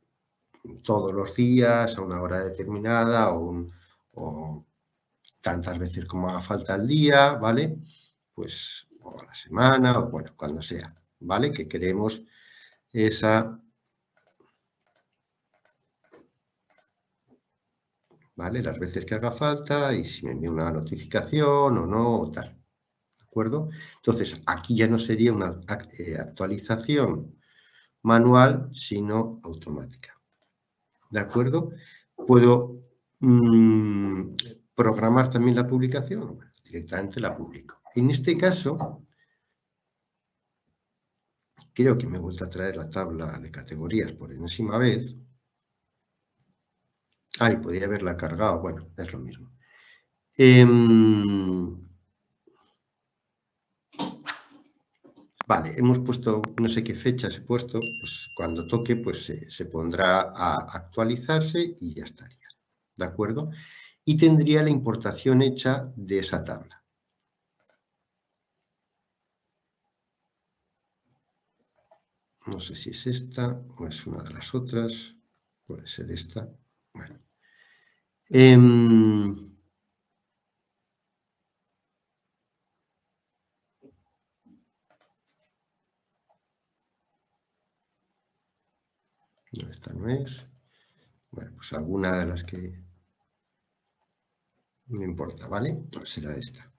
todos los días, a una hora determinada o tantas veces como haga falta al día, ¿vale? Pues, o a la semana, o bueno, cuando sea, ¿vale? Que queremos esa, ¿vale? Las veces que haga falta y si me envía una notificación o no, o tal, ¿de acuerdo? Entonces, aquí ya no sería una actualización manual, sino automática, ¿de acuerdo? Puedo programar también la publicación, bueno, directamente la publico. En este caso, creo que me he vuelto a traer la tabla de categorías por enésima vez. Ay, podría haberla cargado, bueno, es lo mismo. Vale, hemos puesto, no sé qué fechas he puesto, pues cuando toque, pues se pondrá a actualizarse y ya estaría, ¿de acuerdo? Y tendría la importación hecha de esa tabla. No sé si es esta o es una de las otras, puede ser esta. Bueno. No, esta no es. Bueno, pues alguna de las que no importa, ¿vale? Pues será esta.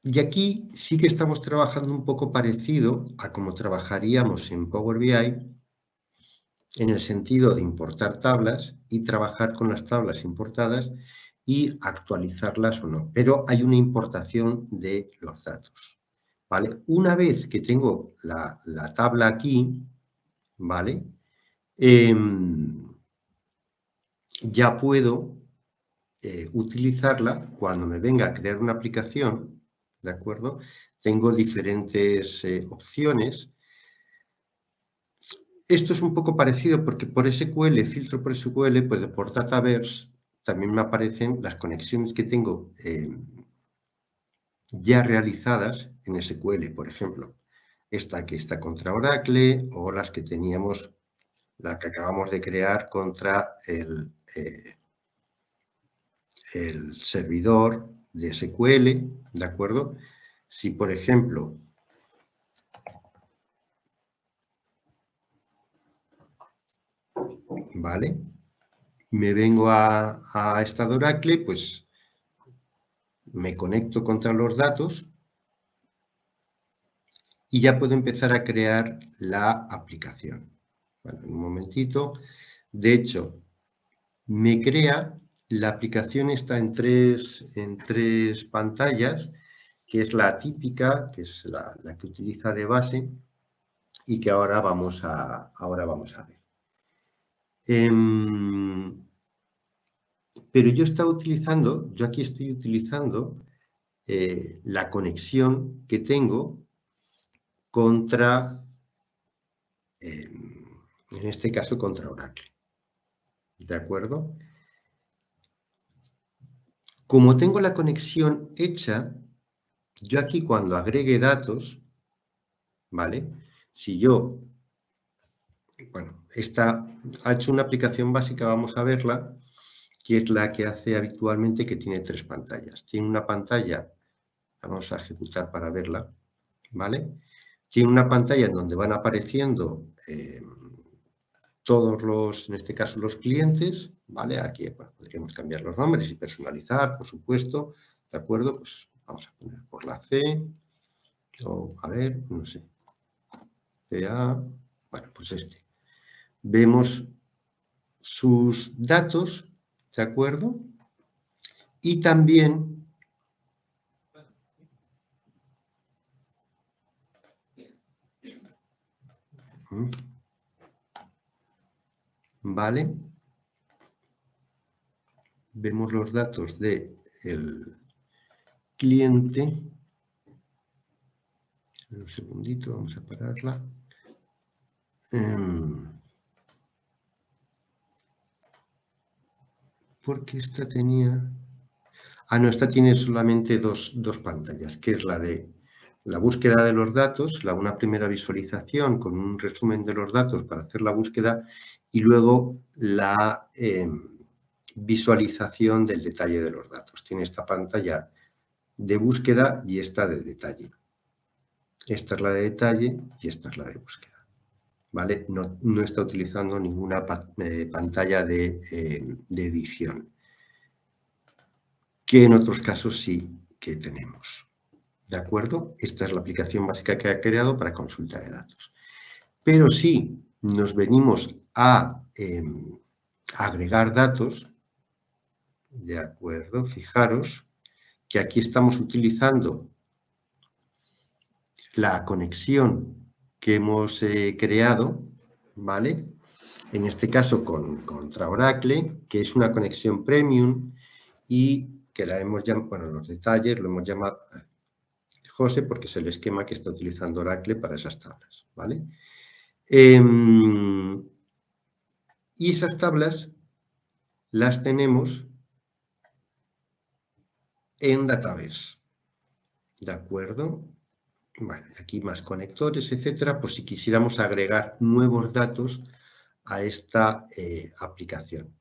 Y aquí sí que estamos trabajando un poco parecido a como trabajaríamos en Power BI, en el sentido de importar tablas y trabajar con las tablas importadas y actualizarlas o no. Pero hay una importación de los datos, ¿vale? Una vez que tengo la tabla aquí, ¿vale? Ya puedo utilizarla cuando me venga a crear una aplicación, ¿de acuerdo? Tengo diferentes opciones. Esto es un poco parecido porque por SQL, filtro por SQL, pues por Dataverse también me aparecen las conexiones que tengo ya realizadas en SQL, por ejemplo. Esta que está contra Oracle o las que teníamos, la que acabamos de crear contra el servidor de SQL, ¿de acuerdo? Si, por ejemplo, ¿vale? Me vengo a esta de Oracle, pues me conecto contra los datos y ya puedo empezar a crear la aplicación. Bueno, en un momentito. De hecho, me crea, la aplicación está en tres pantallas, que es la típica, que es la que utiliza de base y que ahora vamos a ver. Pero yo aquí estoy utilizando la conexión que tengo contra, en este caso, contra Oracle. ¿De acuerdo? Como tengo la conexión hecha, yo aquí cuando agregue datos, ¿vale? Si yo, bueno, esta ha hecho una aplicación básica, vamos a verla, que es la que hace habitualmente, que tiene tres pantallas. Tiene una pantalla, vamos a ejecutar para verla, ¿vale? Tiene una pantalla en donde van apareciendo todos los, en este caso, los clientes, ¿vale? Aquí bueno, podríamos cambiar los nombres y personalizar, por supuesto, ¿de acuerdo? Pues vamos a poner por la C, o a ver, no sé, CA, bueno, pues este. Vemos sus datos, ¿de acuerdo? Y también ¿vale? Vemos los datos del cliente. Un segundito, vamos a pararla. Porque esta tenía... Ah, no, esta tiene solamente dos pantallas, que es la de la búsqueda de los datos, una primera visualización con un resumen de los datos para hacer la búsqueda y luego la visualización del detalle de los datos. Tiene esta pantalla de búsqueda y esta de detalle. Esta es la de detalle y esta es la de búsqueda. ¿Vale? No está utilizando ninguna pantalla de edición, que en otros casos sí que tenemos. ¿De acuerdo? Esta es la aplicación básica que ha creado para consulta de datos. Pero si nos venimos a agregar datos, ¿de acuerdo? Fijaros que aquí estamos utilizando la conexión que hemos creado, ¿vale? En este caso contra Oracle, que es una conexión premium y que la hemos llamado, bueno, los detalles lo hemos llamado José porque es el esquema que está utilizando Oracle para esas tablas, ¿vale? Y esas tablas las tenemos en Dataverse, ¿de acuerdo? Bueno, aquí más conectores, etcétera, por si quisiéramos agregar nuevos datos a esta aplicación.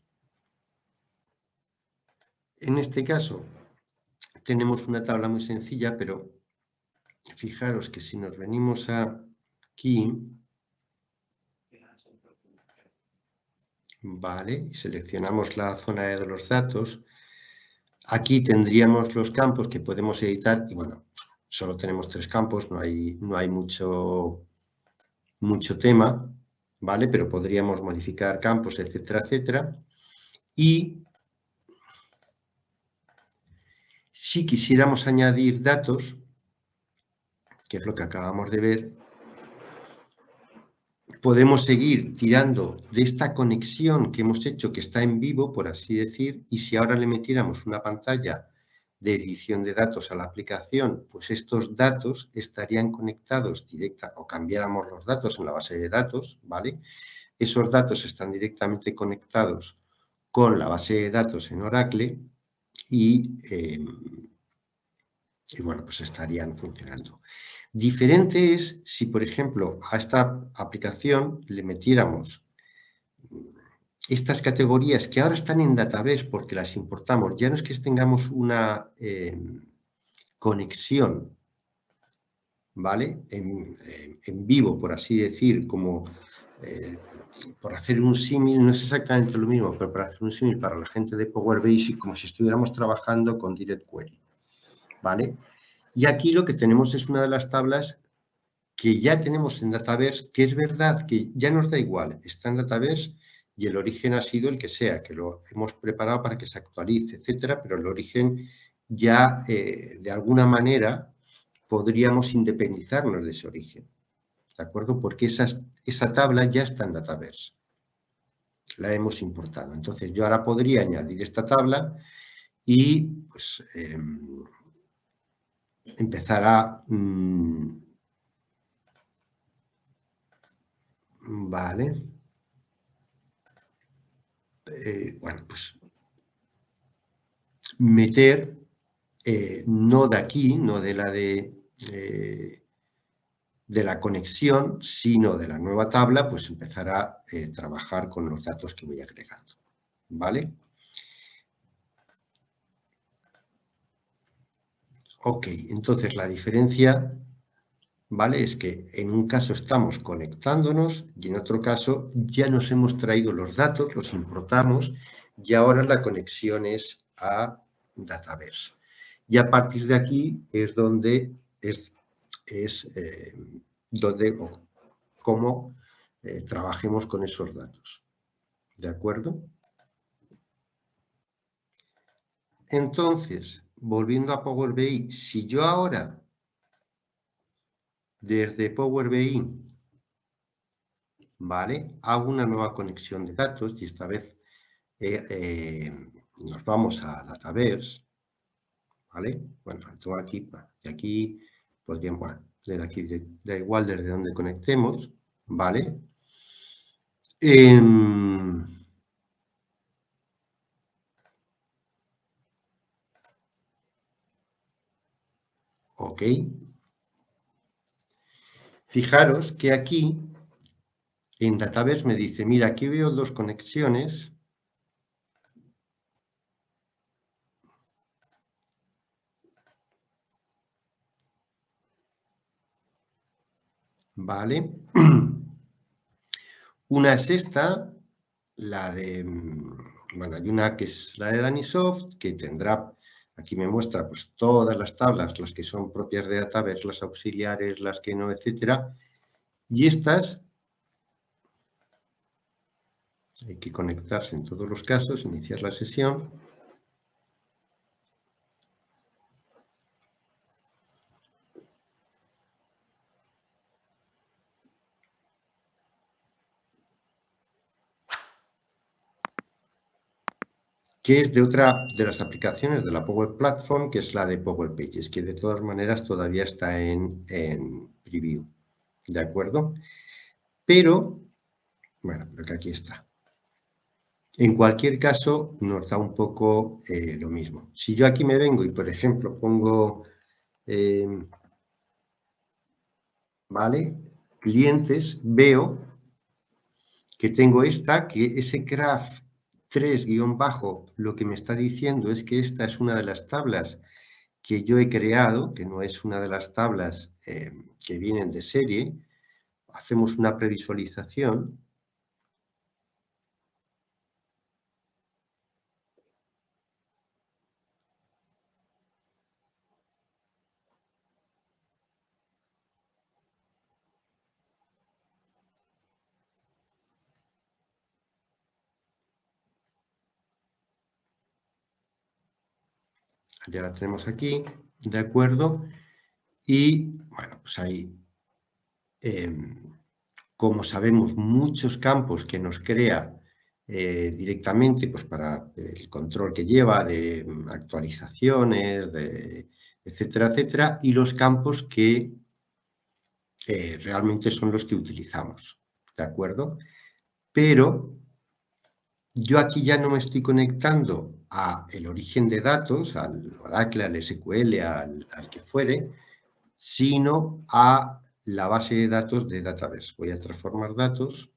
En este caso, tenemos una tabla muy sencilla, pero fijaros que si nos venimos aquí, vale, y seleccionamos la zona de los datos, aquí tendríamos los campos que podemos editar, y bueno, solo tenemos 3 campos, no hay mucho tema, ¿vale? Pero podríamos modificar campos, etcétera, etcétera. Y si quisiéramos añadir datos, que es lo que acabamos de ver, podemos seguir tirando de esta conexión que hemos hecho, que está en vivo, por así decir, y si ahora le metiéramos una pantalla de edición de datos a la aplicación, pues estos datos estarían conectados o cambiáramos los datos en la base de datos, ¿vale? Esos datos están directamente conectados con la base de datos en Oracle y bueno, pues estarían funcionando. Diferente es si, por ejemplo, a esta aplicación le metiéramos estas categorías que ahora están en Dataverse porque las importamos. Ya no es que tengamos una conexión, ¿vale? En vivo, por así decir, como por hacer un símil, no es exactamente lo mismo, pero para hacer un símil para la gente de Power Basic, como si estuviéramos trabajando con Direct Query, ¿vale? Y aquí lo que tenemos es una de las tablas que ya tenemos en Dataverse, que es verdad que ya nos da igual, está en Dataverse y el origen ha sido el que sea, que lo hemos preparado para que se actualice, etcétera, pero el origen ya de alguna manera podríamos independizarnos de ese origen, ¿de acuerdo? Porque esa tabla ya está en Dataverse, la hemos importado. Entonces yo ahora podría añadir esta tabla y pues empezar a... vale. Bueno, pues meter, no de aquí, no de la de la conexión, sino de la nueva tabla, pues empezar a trabajar con los datos que voy agregando, ¿vale? Ok, entonces la diferencia, ¿vale? Es que en un caso estamos conectándonos y en otro caso ya nos hemos traído los datos, los importamos y ahora la conexión es a Dataverse. Y a partir de aquí es donde o cómo trabajemos con esos datos. ¿De acuerdo? Entonces, volviendo a Power BI, si yo ahora, desde Power BI, ¿vale? Hago una nueva conexión de datos y esta vez nos vamos a Dataverse, ¿vale? Bueno, tengo aquí, y aquí podríamos, bueno, desde aquí, da igual desde donde conectemos, ¿vale? Ok. Fijaros que aquí en Dataverse me dice, mira, aquí veo 2 conexiones. ¿Vale? Una es esta, la de, bueno, hay una que es la de Danisoft, que tendrá, aquí me muestra pues todas las tablas, las que son propias de Dataverse, las auxiliares, las que no, etcétera. Y estas, hay que conectarse en todos los casos, iniciar la sesión. que es de otra de las aplicaciones de la Power Platform, que es la de Power Pages, que de todas maneras todavía está en preview, ¿de acuerdo? Pero, bueno, creo que aquí está. En cualquier caso, nos da un poco lo mismo. Si yo aquí me vengo y, por ejemplo, pongo, ¿vale? Clientes, veo que tengo esta, que ese graph 3 guión bajo, lo que me está diciendo es que esta es una de las tablas que yo he creado, que no es una de las tablas que vienen de serie. Hacemos una previsualización. Ya la tenemos aquí, ¿de acuerdo? Y, bueno, pues ahí, como sabemos, muchos campos que nos crea directamente, pues para el control que lleva de actualizaciones, de etcétera, etcétera, y los campos que realmente son los que utilizamos, ¿de acuerdo? Pero yo aquí ya no me estoy conectando al origen de datos, al Oracle, al SQL, al que fuere, sino a la base de datos de Dataverse. Voy a transformar datos.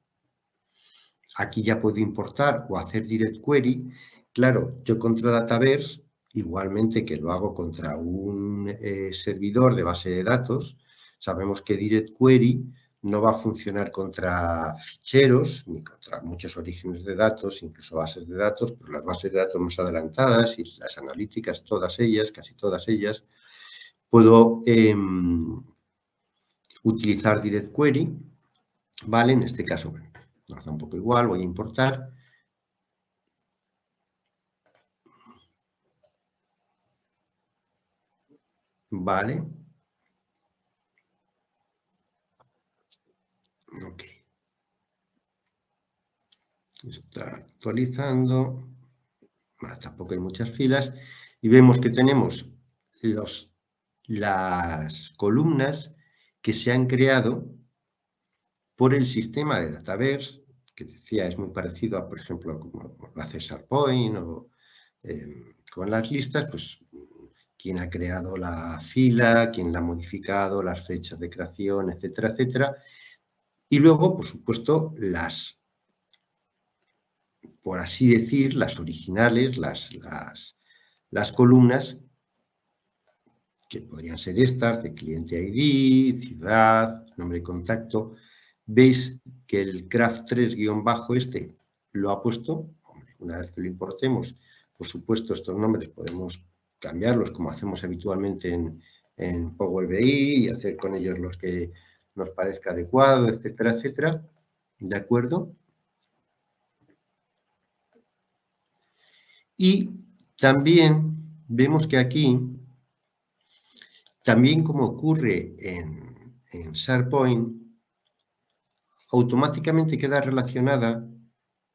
Aquí ya puedo importar o hacer direct query. Claro, yo contra Dataverse, igualmente que lo hago contra un servidor de base de datos, sabemos que direct query no va a funcionar contra ficheros ni contra muchos orígenes de datos, incluso bases de datos, pero las bases de datos más adelantadas y las analíticas, todas ellas, casi todas ellas, puedo utilizar direct query, ¿vale? En este caso, bueno, nos da un poco igual, voy a importar. Vale. Ok. Está actualizando. Tampoco hay muchas filas. Y vemos que tenemos las columnas que se han creado por el sistema de Dataverse, que decía es muy parecido a, por ejemplo, como lo hace SharePoint o con las listas, pues quién ha creado la fila, quién la ha modificado, las fechas de creación, etcétera, etcétera. Y luego, por supuesto, por así decir, las originales, las columnas, que podrían ser estas, de cliente ID, ciudad, nombre y contacto. Veis que el graph 3 guión bajo este lo ha puesto. Hombre, una vez que lo importemos, por supuesto, estos nombres podemos cambiarlos como hacemos habitualmente en Power BI y hacer con ellos los que nos parezca adecuado, etcétera, etcétera. ¿De acuerdo? Y también vemos que aquí, también como ocurre en SharePoint, automáticamente queda relacionada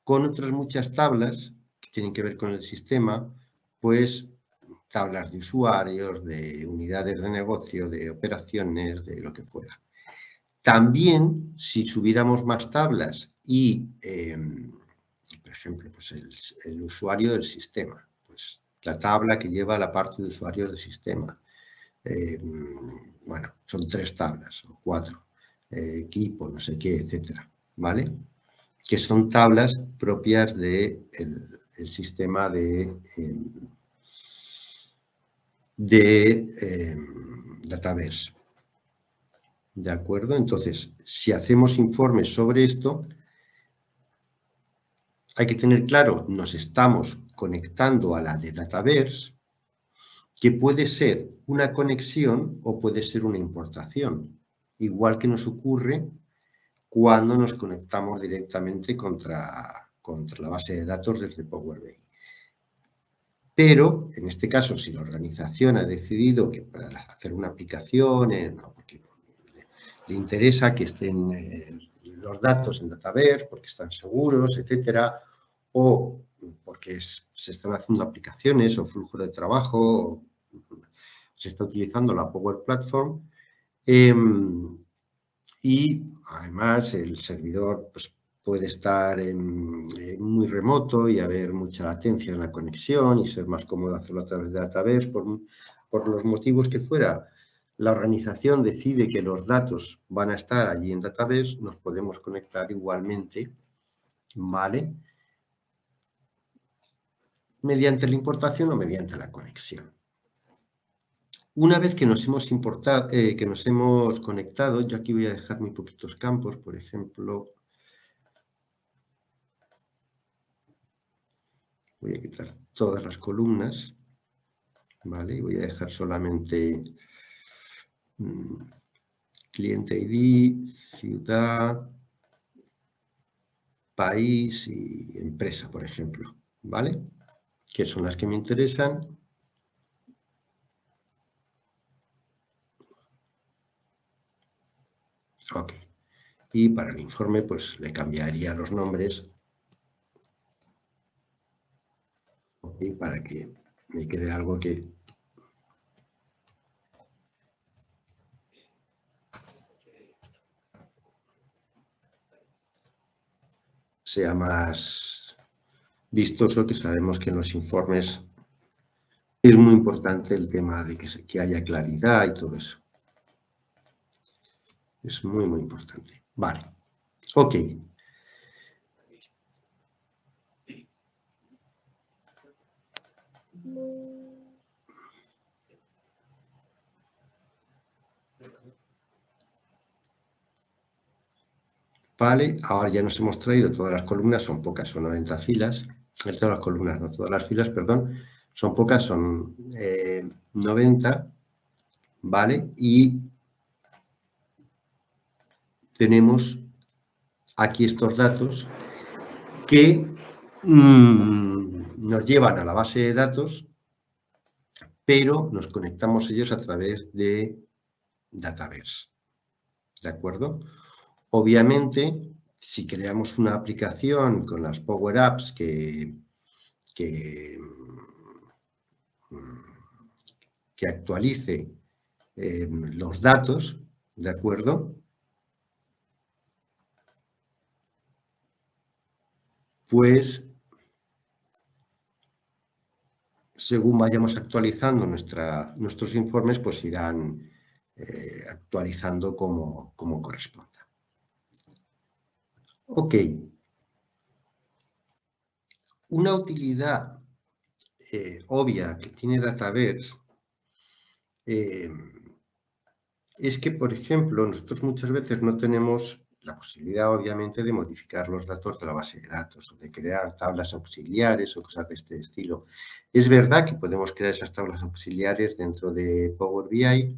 con otras muchas tablas que tienen que ver con el sistema, pues tablas de usuarios, de unidades de negocio, de operaciones, de lo que fuera. También, si subiéramos más tablas y, por ejemplo, pues el usuario del sistema, pues la tabla que lleva la parte de usuarios del sistema. Bueno, son 3 tablas o 4, equipo, no sé qué, etcétera, ¿vale? Que son tablas propias del sistema de Dataverse. ¿De acuerdo? Entonces, si hacemos informes sobre esto, hay que tener claro, nos estamos conectando a la de Dataverse, que puede ser una conexión o puede ser una importación, igual que nos ocurre cuando nos conectamos directamente contra la base de datos desde Power BI. Pero, en este caso, si la organización ha decidido que para hacer una aplicación, no, porque le interesa que estén los datos en Dataverse, porque están seguros, etcétera, o porque se están haciendo aplicaciones o flujos de trabajo, o se está utilizando la Power Platform, y además el servidor pues, puede estar muy remoto y haber mucha latencia en la conexión y ser más cómodo hacerlo a través de Dataverse por los motivos que fuera. La organización decide que los datos van a estar allí en Dataverse, nos podemos conectar igualmente, ¿vale? Mediante la importación o mediante la conexión. Una vez que nos hemos que nos hemos conectado, yo aquí voy a dejar muy poquitos campos, por ejemplo, voy a quitar todas las columnas, ¿vale? Y voy a dejar solamente cliente ID, ciudad, país y empresa, por ejemplo, ¿vale? Que son las que me interesan. Ok. Y para el informe, pues le cambiaría los nombres. Ok, para que me quede algo que sea más vistoso, que sabemos que en los informes es muy importante el tema de que haya claridad y todo eso. Es muy, muy importante. Vale. Ok. Vale, ahora ya nos hemos traído todas las columnas, son pocas, son 90 filas. Todas las columnas, no todas las filas, perdón. Son pocas, son 90, ¿vale? Y tenemos aquí estos datos que nos llevan a la base de datos, pero nos conectamos ellos a través de Dataverse, ¿de acuerdo? Obviamente, si creamos una aplicación con las Power Apps que actualice los datos, ¿de acuerdo? Pues, según vayamos actualizando nuestros informes, pues irán actualizando como corresponda. Ok. Una utilidad obvia que tiene Dataverse es que, por ejemplo, nosotros muchas veces no tenemos la posibilidad, obviamente, de modificar los datos de la base de datos o de crear tablas auxiliares o cosas de este estilo. Es verdad que podemos crear esas tablas auxiliares dentro de Power BI,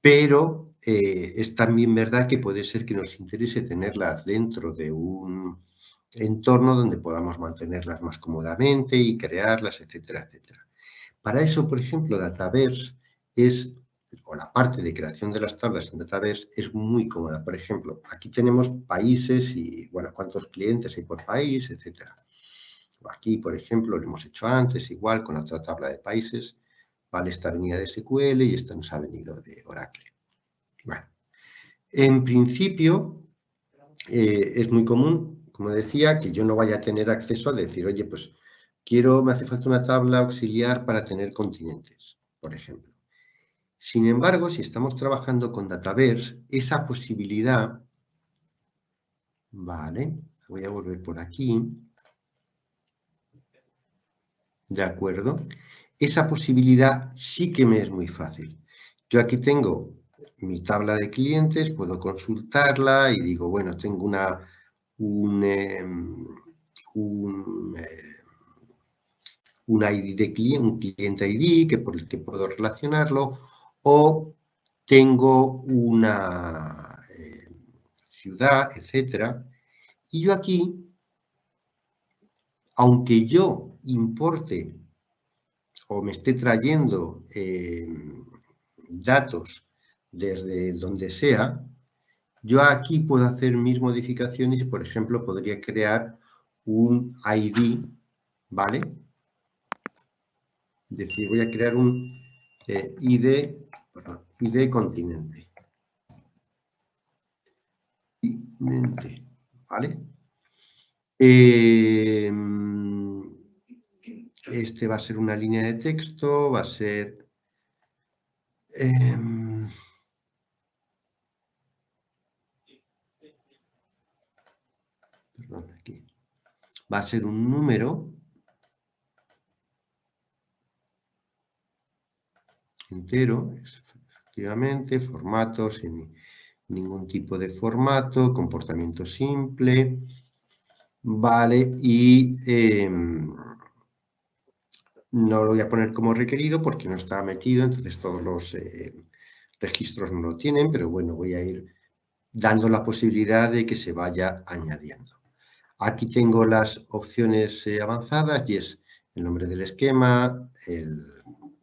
pero es también verdad que puede ser que nos interese tenerlas dentro de un entorno donde podamos mantenerlas más cómodamente y crearlas, etcétera, etcétera. Para eso, por ejemplo, Dataverse o la parte de creación de las tablas en Dataverse es muy cómoda. Por ejemplo, aquí tenemos países y, bueno, cuántos clientes hay por país, etcétera. Aquí, por ejemplo, lo hemos hecho antes, igual, con la otra tabla de países. Vale, esta venida de SQL y esta nos ha venido de Oracle. Bueno, en principio, es muy común, como decía, que yo no vaya a tener acceso a decir, oye, pues me hace falta una tabla auxiliar para tener continentes, por ejemplo. Sin embargo, si estamos trabajando con Dataverse, esa posibilidad, vale, voy a volver por aquí, de acuerdo, esa posibilidad sí que me es muy fácil. Yo aquí tengo mi tabla de clientes, puedo consultarla y digo, bueno, tengo un ID de cliente, un cliente ID por el que puedo relacionarlo, o tengo una ciudad, etcétera. Y yo aquí, aunque yo importe o me esté trayendo datos desde donde sea, yo aquí puedo hacer mis modificaciones y, por ejemplo, podría crear un ID ¿vale? Es decir, voy a crear un ID continente. ¿Vale? Este va a ser una línea de texto, va a ser... perdón, aquí. Va a ser un número entero, efectivamente, formato sin ningún tipo de formato, comportamiento simple, vale, y no lo voy a poner como requerido porque no está metido, entonces todos los registros no lo tienen, pero bueno, voy a ir dando la posibilidad de que se vaya añadiendo. Aquí tengo las opciones avanzadas y es el nombre del esquema, el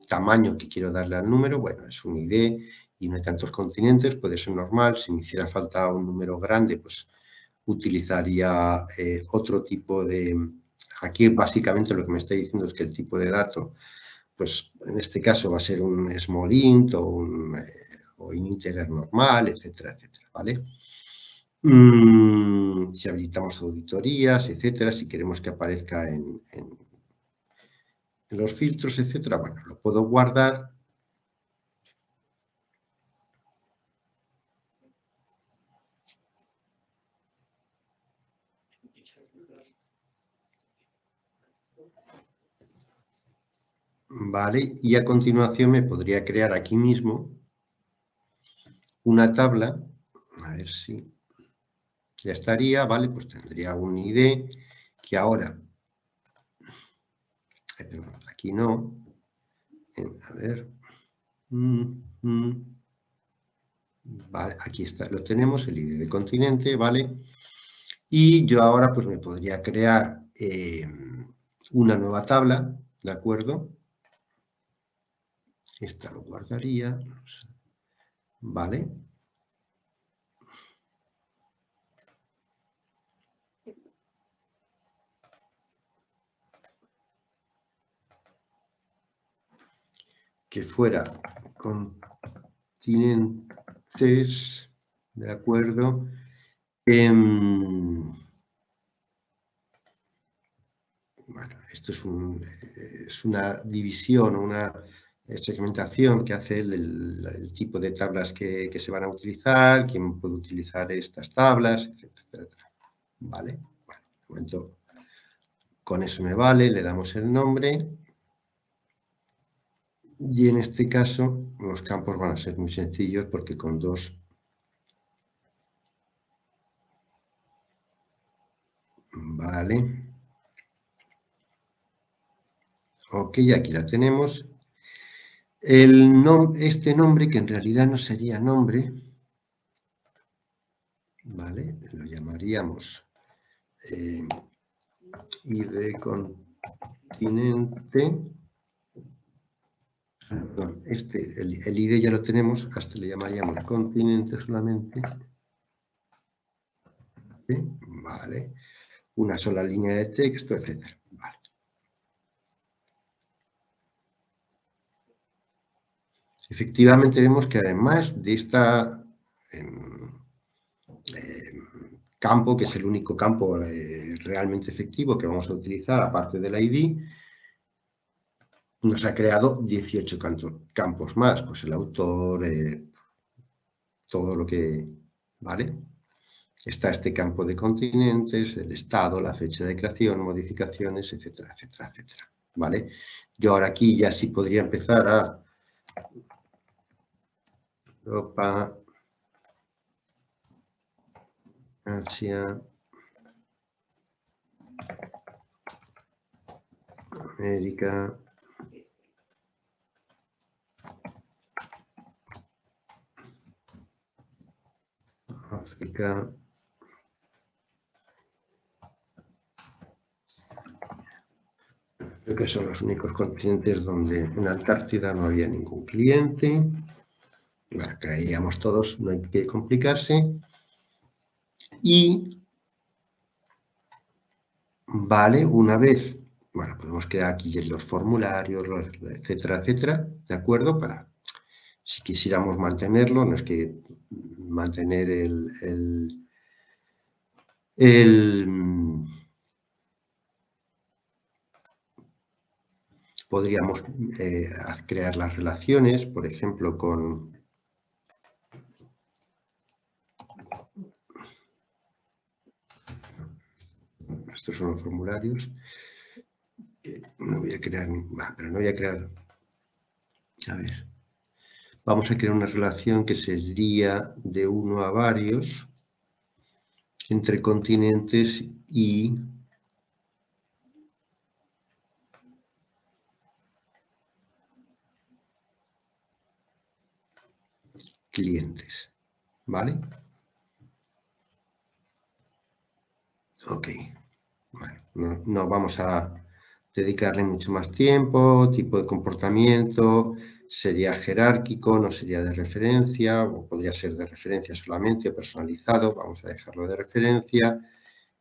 tamaño que quiero darle al número, bueno, es un ID y no hay tantos continentes, puede ser normal. Si me hiciera falta un número grande, pues utilizaría otro tipo de... Aquí básicamente lo que me está diciendo es que el tipo de dato, pues en este caso va a ser un small int o un integer normal, etcétera, etcétera, ¿vale? Si habilitamos auditorías, etcétera, si queremos que aparezca en los filtros, etcétera, bueno, lo puedo guardar. Vale, y a continuación me podría crear aquí mismo una tabla, a ver si ya estaría, vale, pues tendría un ID que ahora, perdón, aquí no, a ver, vale, aquí está, lo tenemos, el ID de continente, vale, y yo ahora pues me podría crear una nueva tabla, ¿de acuerdo? Esta lo guardaría, vale. Que fuera continentes, ¿de acuerdo? Bueno, esto es una división, una segmentación que hace el tipo de tablas que se van a utilizar, quién puede utilizar estas tablas, etcétera. ¿Vale? Bueno, de momento con eso me vale, le damos el nombre. Y en este caso los campos van a ser muy sencillos porque con dos... Vale. Ok, aquí la tenemos. Este nombre, que en realidad no sería nombre, ¿vale? Lo llamaríamos ID continente. Perdón, el ID ya lo tenemos, hasta le llamaríamos continente solamente. ¿Sí? Vale. Una sola línea de texto, etcétera. Vale. Efectivamente vemos que además de esta campo, que es el único campo realmente efectivo que vamos a utilizar, aparte del ID, nos ha creado 18 campos más, pues el autor, todo lo que, ¿vale? Está este campo de continentes, el estado, la fecha de creación, modificaciones, etcétera, etcétera, etcétera, ¿vale? Yo ahora aquí ya sí podría empezar a Europa, Asia, América, África, creo que son los únicos continentes donde en Antártida no había ningún cliente. Bueno, creíamos todos, no hay que complicarse. Y, vale, una vez bueno, podemos crear aquí los formularios, etcétera, etcétera, ¿de acuerdo? Para, si quisiéramos mantenerlo, no es que mantener podríamos crear las relaciones, por ejemplo, con... Estos son los formularios. No voy a crear... pero no voy a crear... A ver. Vamos a crear una relación que sería de 1 a varios entre continentes y clientes, ¿vale? Ok, bueno, no vamos a dedicarle mucho más tiempo, tipo de comportamiento, sería jerárquico, no sería de referencia, o podría ser de referencia solamente o personalizado, vamos a dejarlo de referencia,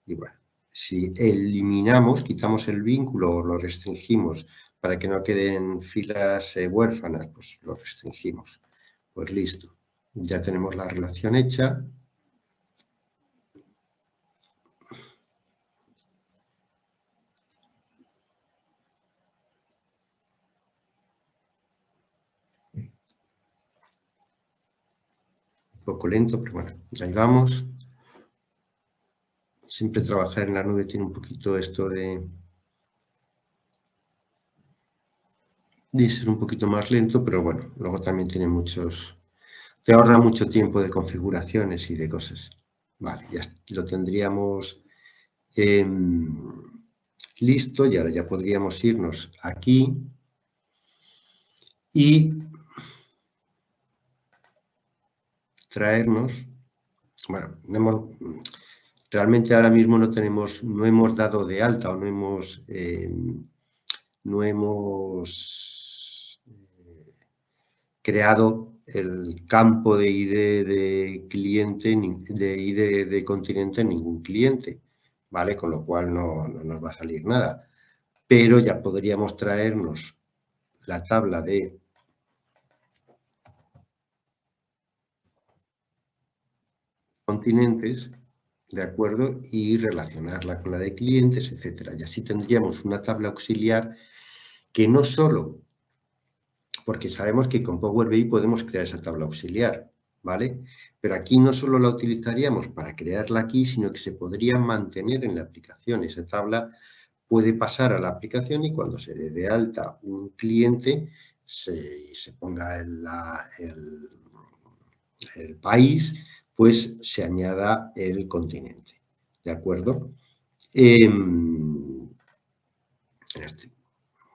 y bueno, si eliminamos, quitamos el vínculo o lo restringimos para que no queden filas huérfanas, pues lo restringimos, pues listo, ya tenemos la relación hecha. Un poco lento, pero bueno, ahí vamos. Siempre trabajar en la nube tiene un poquito esto de ser un poquito más lento, pero bueno, luego también tiene te ahorra mucho tiempo de configuraciones y de cosas. Vale, ya lo tendríamos listo y ahora ya podríamos irnos aquí y traernos, bueno, realmente ahora mismo no hemos dado de alta o no hemos creado el campo de ID de cliente, de ID de continente en ningún cliente, ¿vale? Con lo cual no nos va a salir nada. Pero ya podríamos traernos la tabla de continentes, ¿de acuerdo? Y relacionarla con la de clientes, etcétera. Y así tendríamos una tabla auxiliar que no solo, porque sabemos que con Power BI podemos crear esa tabla auxiliar, ¿vale? Pero aquí no solo la utilizaríamos para crearla aquí, sino que se podría mantener en la aplicación. Esa tabla puede pasar a la aplicación y cuando se dé de alta un cliente, se ponga el país, pues se añada el continente, ¿de acuerdo?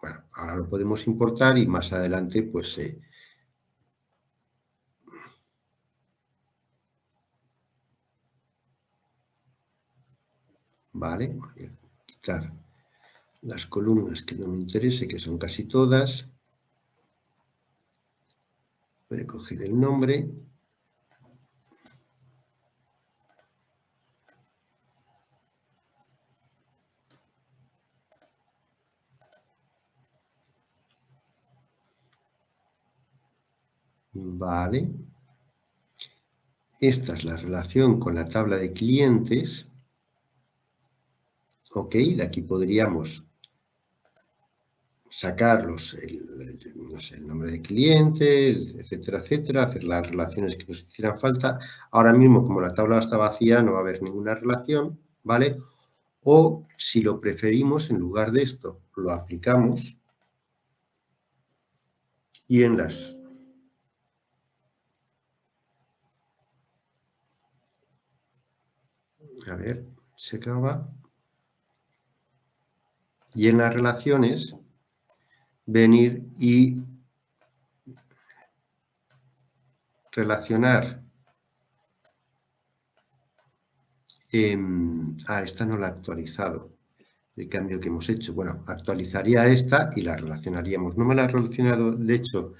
Bueno, ahora lo podemos importar y más adelante, pues vale, voy a quitar las columnas que no me interese, que son casi todas. Voy a coger el nombre. Vale. Esta es la relación con la tabla de clientes. Ok, de aquí podríamos sacarlos, no sé, el nombre de cliente, etcétera, etcétera, hacer las relaciones que nos hicieran falta. Ahora mismo, como la tabla está vacía, no va a haber ninguna relación, ¿vale? O, si lo preferimos, en lugar de esto, lo aplicamos y en las... A ver, se acaba. Y en las relaciones, venir y relacionar. Esta no la he actualizado, el cambio que hemos hecho. Bueno, actualizaría esta y la relacionaríamos. No me la he relacionado, de hecho,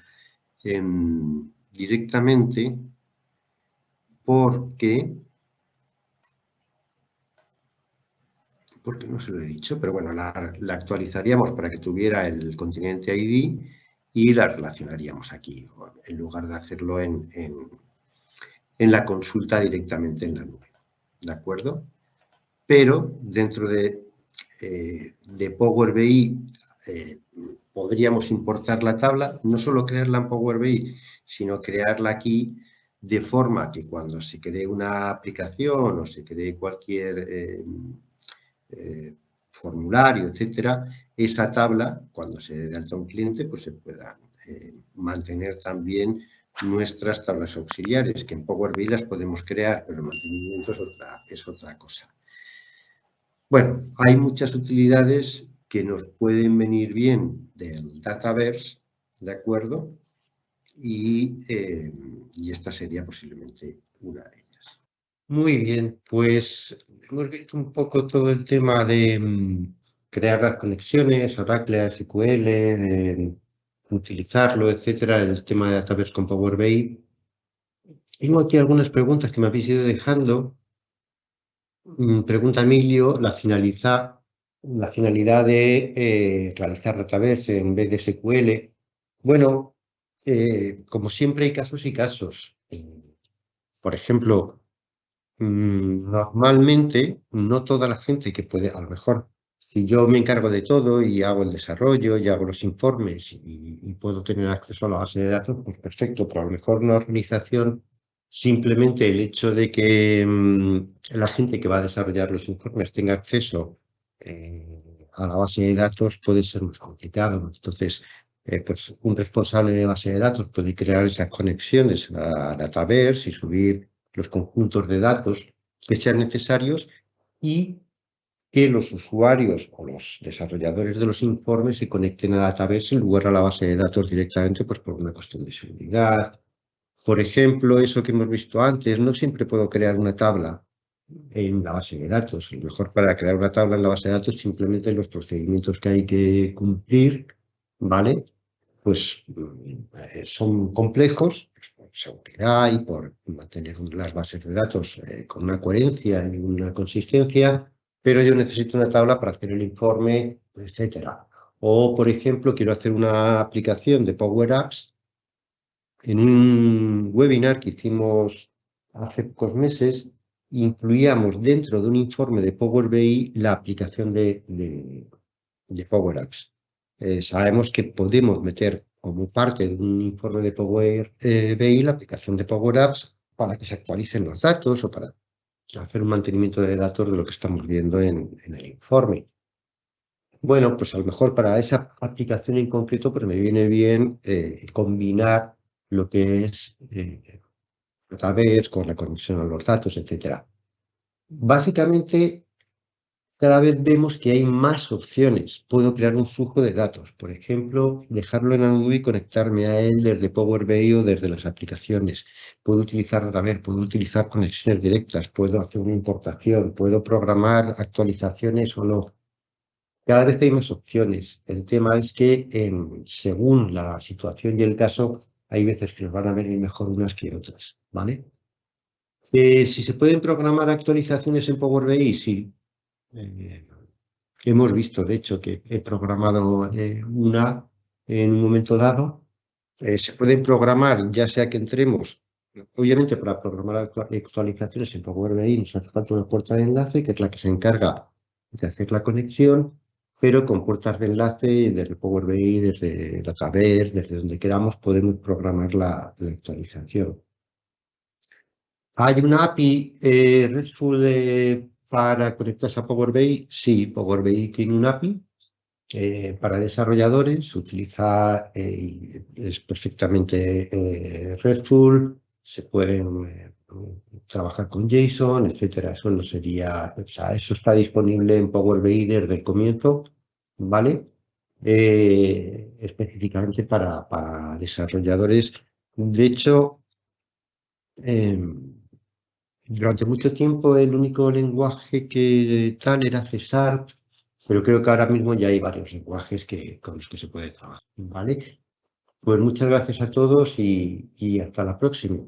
directamente porque porque no se lo he dicho, pero bueno, la actualizaríamos para que tuviera el continente ID y la relacionaríamos aquí, en lugar de hacerlo en la consulta directamente en la nube, ¿de acuerdo? Pero dentro de Power BI podríamos importar la tabla, no solo crearla en Power BI, sino crearla aquí de forma que cuando se cree una aplicación o se cree cualquier formulario, etcétera, esa tabla, cuando se dé de alta a un cliente, pues se pueda mantener también nuestras tablas auxiliares, que en Power BI las podemos crear, pero el mantenimiento es otra cosa. Bueno, hay muchas utilidades que nos pueden venir bien del Dataverse, ¿de acuerdo? Y esta sería posiblemente una de ellas. Muy bien, pues hemos visto un poco todo el tema de crear las conexiones, Oracle, SQL, utilizarlo, etcétera, el tema de Dataverse con Power BI. Tengo aquí algunas preguntas que me habéis ido dejando. Pregunta Emilio, la finalidad de realizar Dataverse en vez de SQL. Bueno, como siempre hay casos y casos. Por ejemplo, normalmente no toda la gente que puede, a lo mejor, si yo me encargo de todo y hago el desarrollo y hago los informes y puedo tener acceso a la base de datos, pues perfecto, pero a lo mejor una organización, simplemente el hecho de que la gente que va a desarrollar los informes tenga acceso a la base de datos puede ser más complicado. Entonces, pues un responsable de base de datos puede crear esas conexiones a Dataverse y subir los conjuntos de datos que sean necesarios y que los usuarios o los desarrolladores de los informes se conecten a Dataverse en lugar a la base de datos directamente, pues por una cuestión de seguridad. Por ejemplo, eso que hemos visto antes, no siempre puedo crear una tabla en la base de datos. A lo mejor para crear una tabla en la base de datos, simplemente los procedimientos que hay que cumplir, ¿vale? Pues son complejos, pues, por seguridad y por mantener las bases de datos con una coherencia y una consistencia, pero yo necesito una tabla para hacer el informe, etcétera. O, por ejemplo, quiero hacer una aplicación de Power Apps. En un webinar que hicimos hace pocos meses, incluíamos dentro de un informe de Power BI la aplicación de Power Apps. Sabemos que podemos meter como parte de un informe de Power BI la aplicación de Power Apps para que se actualicen los datos o para hacer un mantenimiento de datos de lo que estamos viendo en el informe. Bueno, pues a lo mejor para esa aplicación en concreto, pues me viene bien combinar lo que es Dataverse con la conexión a los datos, etcétera. Básicamente, cada vez vemos que hay más opciones. Puedo crear un flujo de datos, por ejemplo, dejarlo en la nube y conectarme a él desde Power BI o desde las aplicaciones. Puedo utilizar Dataverse, puedo utilizar conexiones directas, puedo hacer una importación, puedo programar actualizaciones o no. Cada vez hay más opciones. El tema es que según la situación y el caso, hay veces que nos van a venir mejor unas que otras, ¿vale? Si se pueden programar actualizaciones en Power BI, sí. Hemos visto, de hecho, que he programado una en un momento dado. Se pueden programar, ya sea que entremos, obviamente para programar actualizaciones en Power BI nos hace falta una puerta de enlace, que es la que se encarga de hacer la conexión, pero con puertas de enlace desde Power BI, desde Dataverse, desde donde queramos, podemos programar la actualización. ¿Hay una API RESTful para conectarse a Power BI? Sí, Power BI tiene una API para desarrolladores, utiliza, es perfectamente RESTful, se pueden trabajar con JSON, etcétera. Eso no sería, o sea, eso está disponible en Power BI desde el comienzo, ¿vale? Específicamente para desarrolladores. De hecho, durante mucho tiempo el único lenguaje que tal era C#, pero creo que ahora mismo ya hay varios lenguajes con los que se puede trabajar, ¿vale? Pues muchas gracias a todos y hasta la próxima.